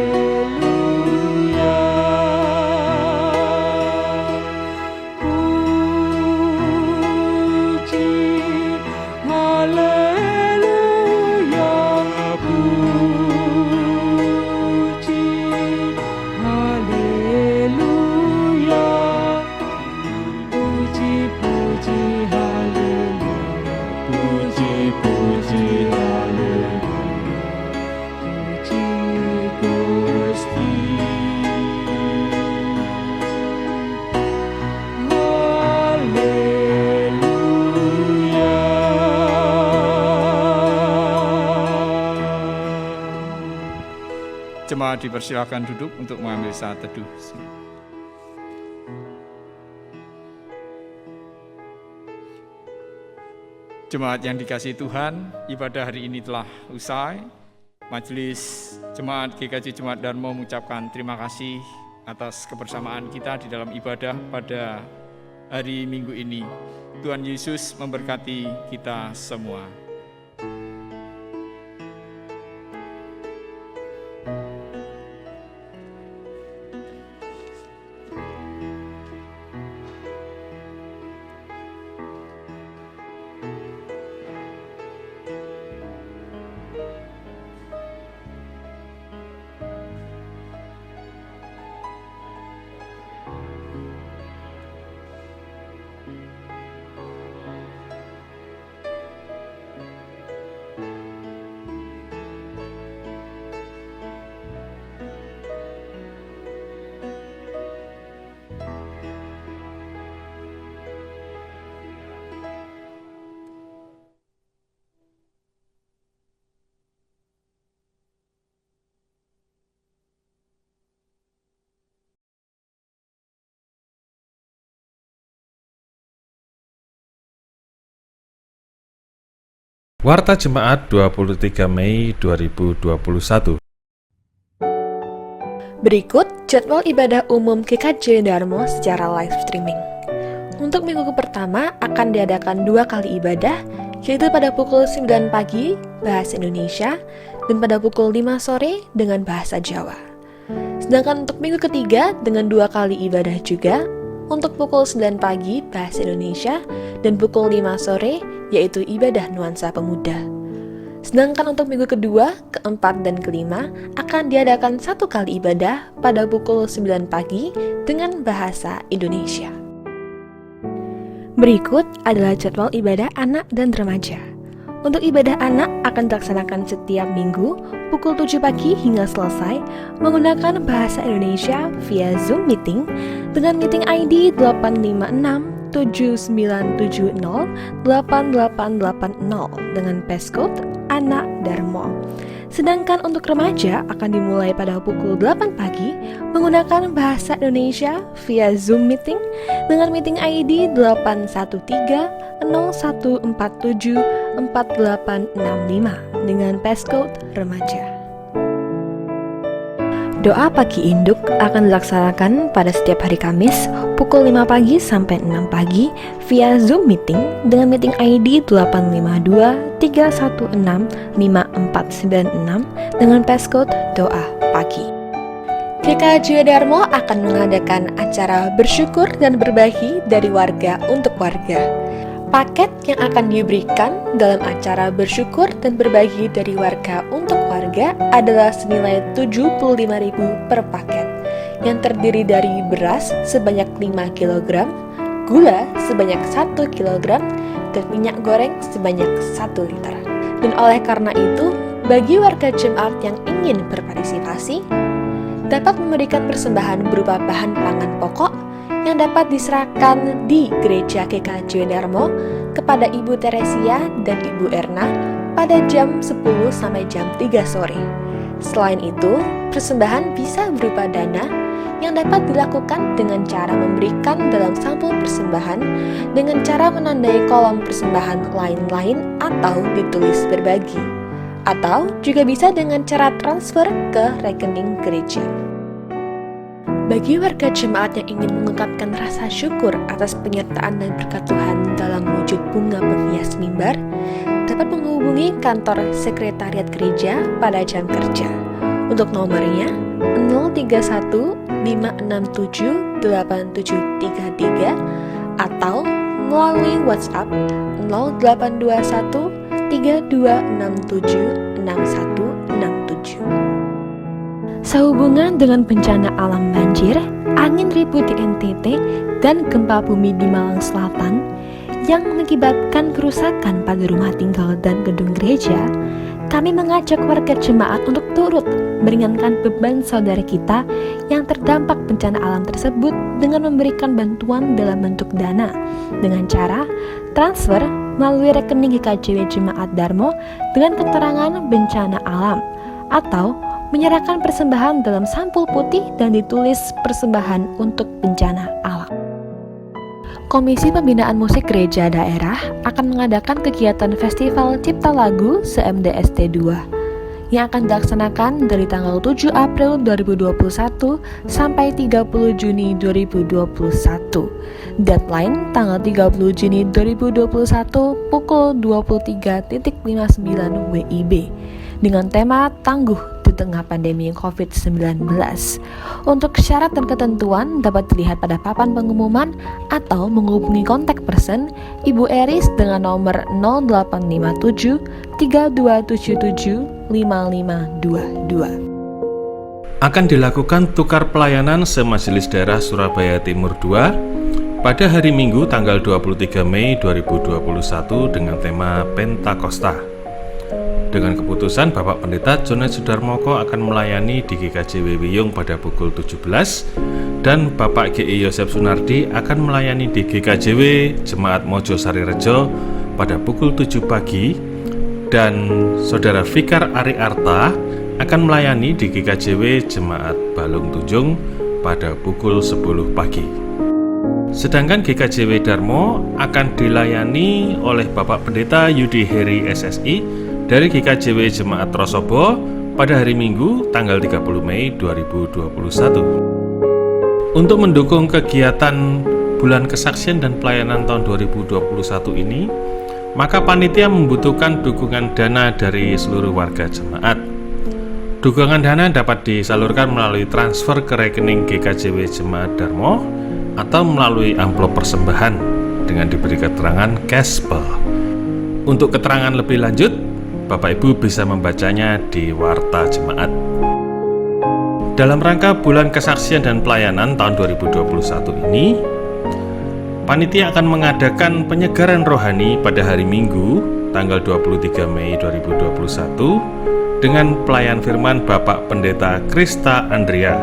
Jemaat dipersilakan duduk untuk mengambil saat teduh. Jemaat yang dikasihi Tuhan, ibadah hari ini telah usai. Majelis Jemaat GKJ Jemaat Darmo mengucapkan terima kasih atas kebersamaan kita di dalam ibadah pada hari Minggu ini. Tuhan Yesus memberkati kita semua. Warta Jemaat 23 Mei 2021. Berikut jadwal ibadah umum GKJ Darmo secara live streaming. Untuk minggu pertama akan diadakan 2 kali ibadah, yaitu pada pukul 9 pagi bahasa Indonesia dan pada pukul 5 sore dengan bahasa Jawa. Sedangkan untuk minggu ketiga dengan 2 kali ibadah juga, untuk pukul 9 pagi bahasa Indonesia dan pukul 5 sore yaitu ibadah nuansa pemuda. Sedangkan untuk minggu kedua, keempat, dan kelima akan diadakan 1 kali ibadah pada pukul 9 pagi dengan bahasa Indonesia. Berikut adalah jadwal ibadah anak dan remaja. Untuk ibadah anak akan dilaksanakan setiap minggu pukul 7 pagi hingga selesai menggunakan bahasa Indonesia via Zoom Meeting dengan meeting ID 856-7970-8880 dengan passcode Anak Darmo. Sedangkan untuk remaja akan dimulai pada pukul 8 pagi menggunakan bahasa Indonesia via Zoom meeting dengan meeting ID 813-0147-4865 dengan passcode remaja. Doa pagi induk akan dilaksanakan pada setiap hari Kamis pukul 5 pagi sampai 6 pagi via Zoom meeting dengan meeting ID 852-316-5496 dengan passcode doa pagi. GKJ Darmo akan mengadakan acara bersyukur dan berbagi dari warga untuk warga. Paket yang akan diberikan dalam acara bersyukur dan berbagi dari warga untuk warga adalah senilai 75.000 per paket, yang terdiri dari beras sebanyak 5 kg, gula sebanyak 1 kg, dan minyak goreng sebanyak 1 liter. Dan oleh karena itu, bagi warga jemaat yang ingin berpartisipasi, dapat memberikan persembahan berupa bahan pangan pokok yang dapat diserahkan di Gereja GKJ Darmo kepada Ibu Teresia dan Ibu Erna pada jam 10 sampai jam 3 sore. Selain itu, persembahan bisa berupa dana yang dapat dilakukan dengan cara memberikan dalam sampul persembahan dengan cara menandai kolom persembahan lain-lain atau ditulis berbagi, atau juga bisa dengan cara transfer ke rekening gereja. Bagi warga jemaat yang ingin mengungkapkan rasa syukur atas penyertaan dan berkat Tuhan dalam wujud bunga penghias mimbar, dapat menghubungi kantor sekretariat gereja pada jam kerja. Untuk nomornya 031 567 8733 atau melalui WhatsApp 0821 3267 6167. Sehubungan dengan bencana alam banjir, angin ribut di NTT, dan gempa bumi di Malang Selatan yang mengakibatkan kerusakan pada rumah tinggal dan gedung gereja, kami mengajak warga jemaat untuk turut meringankan beban saudara kita yang terdampak bencana alam tersebut dengan memberikan bantuan dalam bentuk dana dengan cara transfer melalui rekening GKJW Jemaat Darmo dengan keterangan bencana alam, atau menyerahkan persembahan dalam sampul putih dan ditulis persembahan untuk bencana alam. Komisi Pembinaan Musik Gereja Daerah akan mengadakan kegiatan Festival Cipta Lagu CMDST 2 yang akan dilaksanakan dari tanggal 7 April 2021 sampai 30 Juni 2021. Deadline tanggal 30 Juni 2021 pukul 23.59 WIB dengan tema Tangguh di Tengah Pandemi COVID-19. Untuk syarat dan ketentuan dapat dilihat pada papan pengumuman atau menghubungi kontak person Ibu Eris dengan nomor 0857 3277 5522. Akan dilakukan tukar pelayanan semajelis daerah Surabaya Timur 2 pada hari Minggu tanggal 23 Mei 2021 dengan tema Pentakosta. Dengan keputusan Bapak Pendeta Jones Sudarmoko akan melayani di GKJW Wiyung pada pukul 17 dan Bapak GI Yosef Sunardi akan melayani di GKJW Jemaat Mojosari Rejo pada pukul 7 pagi dan Saudara Fikar Ari Arta akan melayani di GKJW Jemaat Balung Tunjung pada pukul 10 pagi. Sedangkan GKJW Darmo akan dilayani oleh Bapak Pendeta Yudi Heri SSI dari GKJW Jemaat Trosobo pada hari Minggu tanggal 30 Mei 2021. Untuk mendukung kegiatan Bulan Kesaksian dan Pelayanan tahun 2021 ini, maka panitia membutuhkan dukungan dana dari seluruh warga jemaat. Dukungan dana dapat disalurkan melalui transfer ke rekening GKJW Jemaat Darmo atau melalui amplop persembahan dengan diberi keterangan cashbel. Untuk keterangan lebih lanjut, Bapak Ibu bisa membacanya di Warta Jemaat. Dalam rangka Bulan Kesaksian dan Pelayanan tahun 2021 ini, panitia akan mengadakan penyegaran rohani pada hari Minggu, tanggal 23 Mei 2021, dengan pelayan firman Bapak Pendeta Krista Andrea.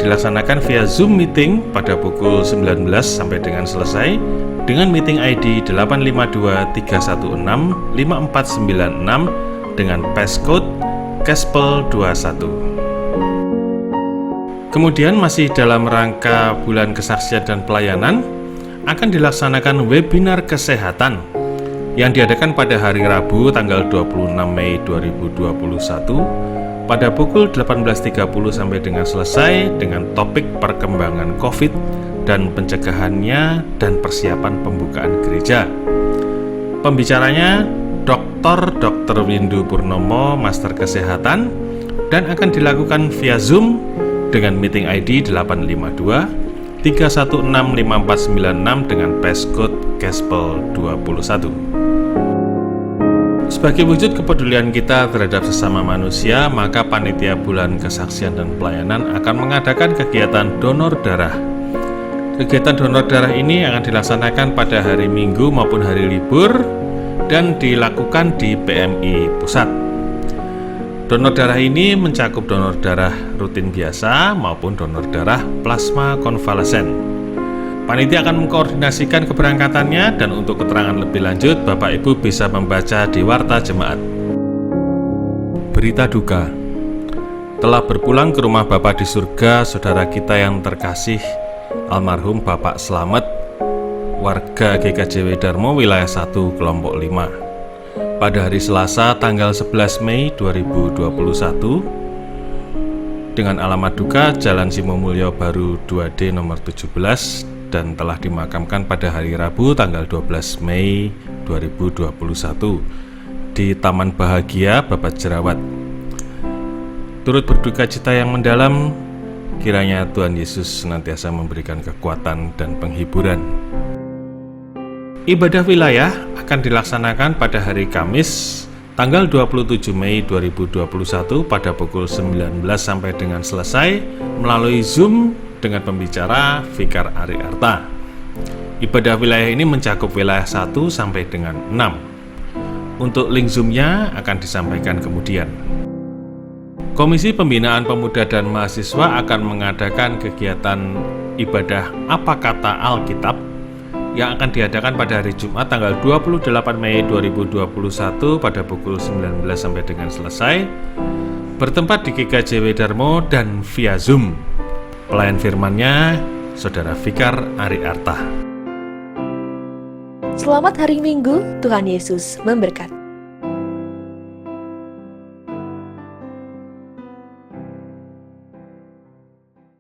Dilaksanakan via Zoom meeting pada pukul 19 sampai dengan selesai, dengan meeting ID 852-316-5496 dengan passcode Gospel 21. Kemudian masih dalam rangka bulan kesaksian dan pelayanan, akan dilaksanakan webinar kesehatan yang diadakan pada hari Rabu tanggal 26 Mei 2021 pada pukul 18.30 sampai dengan selesai dengan topik perkembangan COVID dan pencegahannya dan persiapan pembukaan gereja. Pembicaranya Dr. Windu Purnomo, Master Kesehatan, dan akan dilakukan via Zoom dengan meeting ID 852 3165496 dengan passcode Gospel 21. Sebagai wujud kepedulian kita terhadap sesama manusia, maka Panitia Bulan Kesaksian dan Pelayanan akan mengadakan kegiatan donor darah. Kegiatan donor darah ini akan dilaksanakan pada hari Minggu maupun hari libur dan dilakukan di PMI Pusat. Donor darah ini mencakup donor darah rutin biasa maupun donor darah plasma konvalesen. Panitia akan mengkoordinasikan keberangkatannya dan untuk keterangan lebih lanjut Bapak Ibu bisa membaca di Warta Jemaat. Berita duka. Telah berpulang ke rumah Bapa di surga saudara kita yang terkasih almarhum Bapak Slamet, warga GKJ Darmo wilayah 1 kelompok 5. Pada hari Selasa tanggal 11 Mei 2021 dengan alamat duka Jalan Simomulyo Baru 2D nomor 17 dan telah dimakamkan pada hari Rabu tanggal 12 Mei 2021 di Taman Bahagia Babat Jerawat. Turut berduka cita yang mendalam, kiranya Tuhan Yesus senantiasa memberikan kekuatan dan penghiburan. Ibadah wilayah akan dilaksanakan pada hari Kamis tanggal 27 Mei 2021 pada pukul 19 sampai dengan selesai melalui Zoom dengan pembicara Vikar Ari Arta. Ibadah wilayah ini mencakup wilayah 1 sampai dengan 6. Untuk link Zoom-nya akan disampaikan kemudian. Komisi Pembinaan Pemuda dan Mahasiswa akan mengadakan kegiatan ibadah Apa Kata Alkitab yang akan diadakan pada hari Jumat tanggal 28 Mei 2021 pada pukul 19 sampai dengan selesai bertempat di GKJ Darmo dan via Zoom. Pelayan firman-Nya Saudara Vikar Ari Arta. Selamat hari Minggu, Tuhan Yesus memberkati.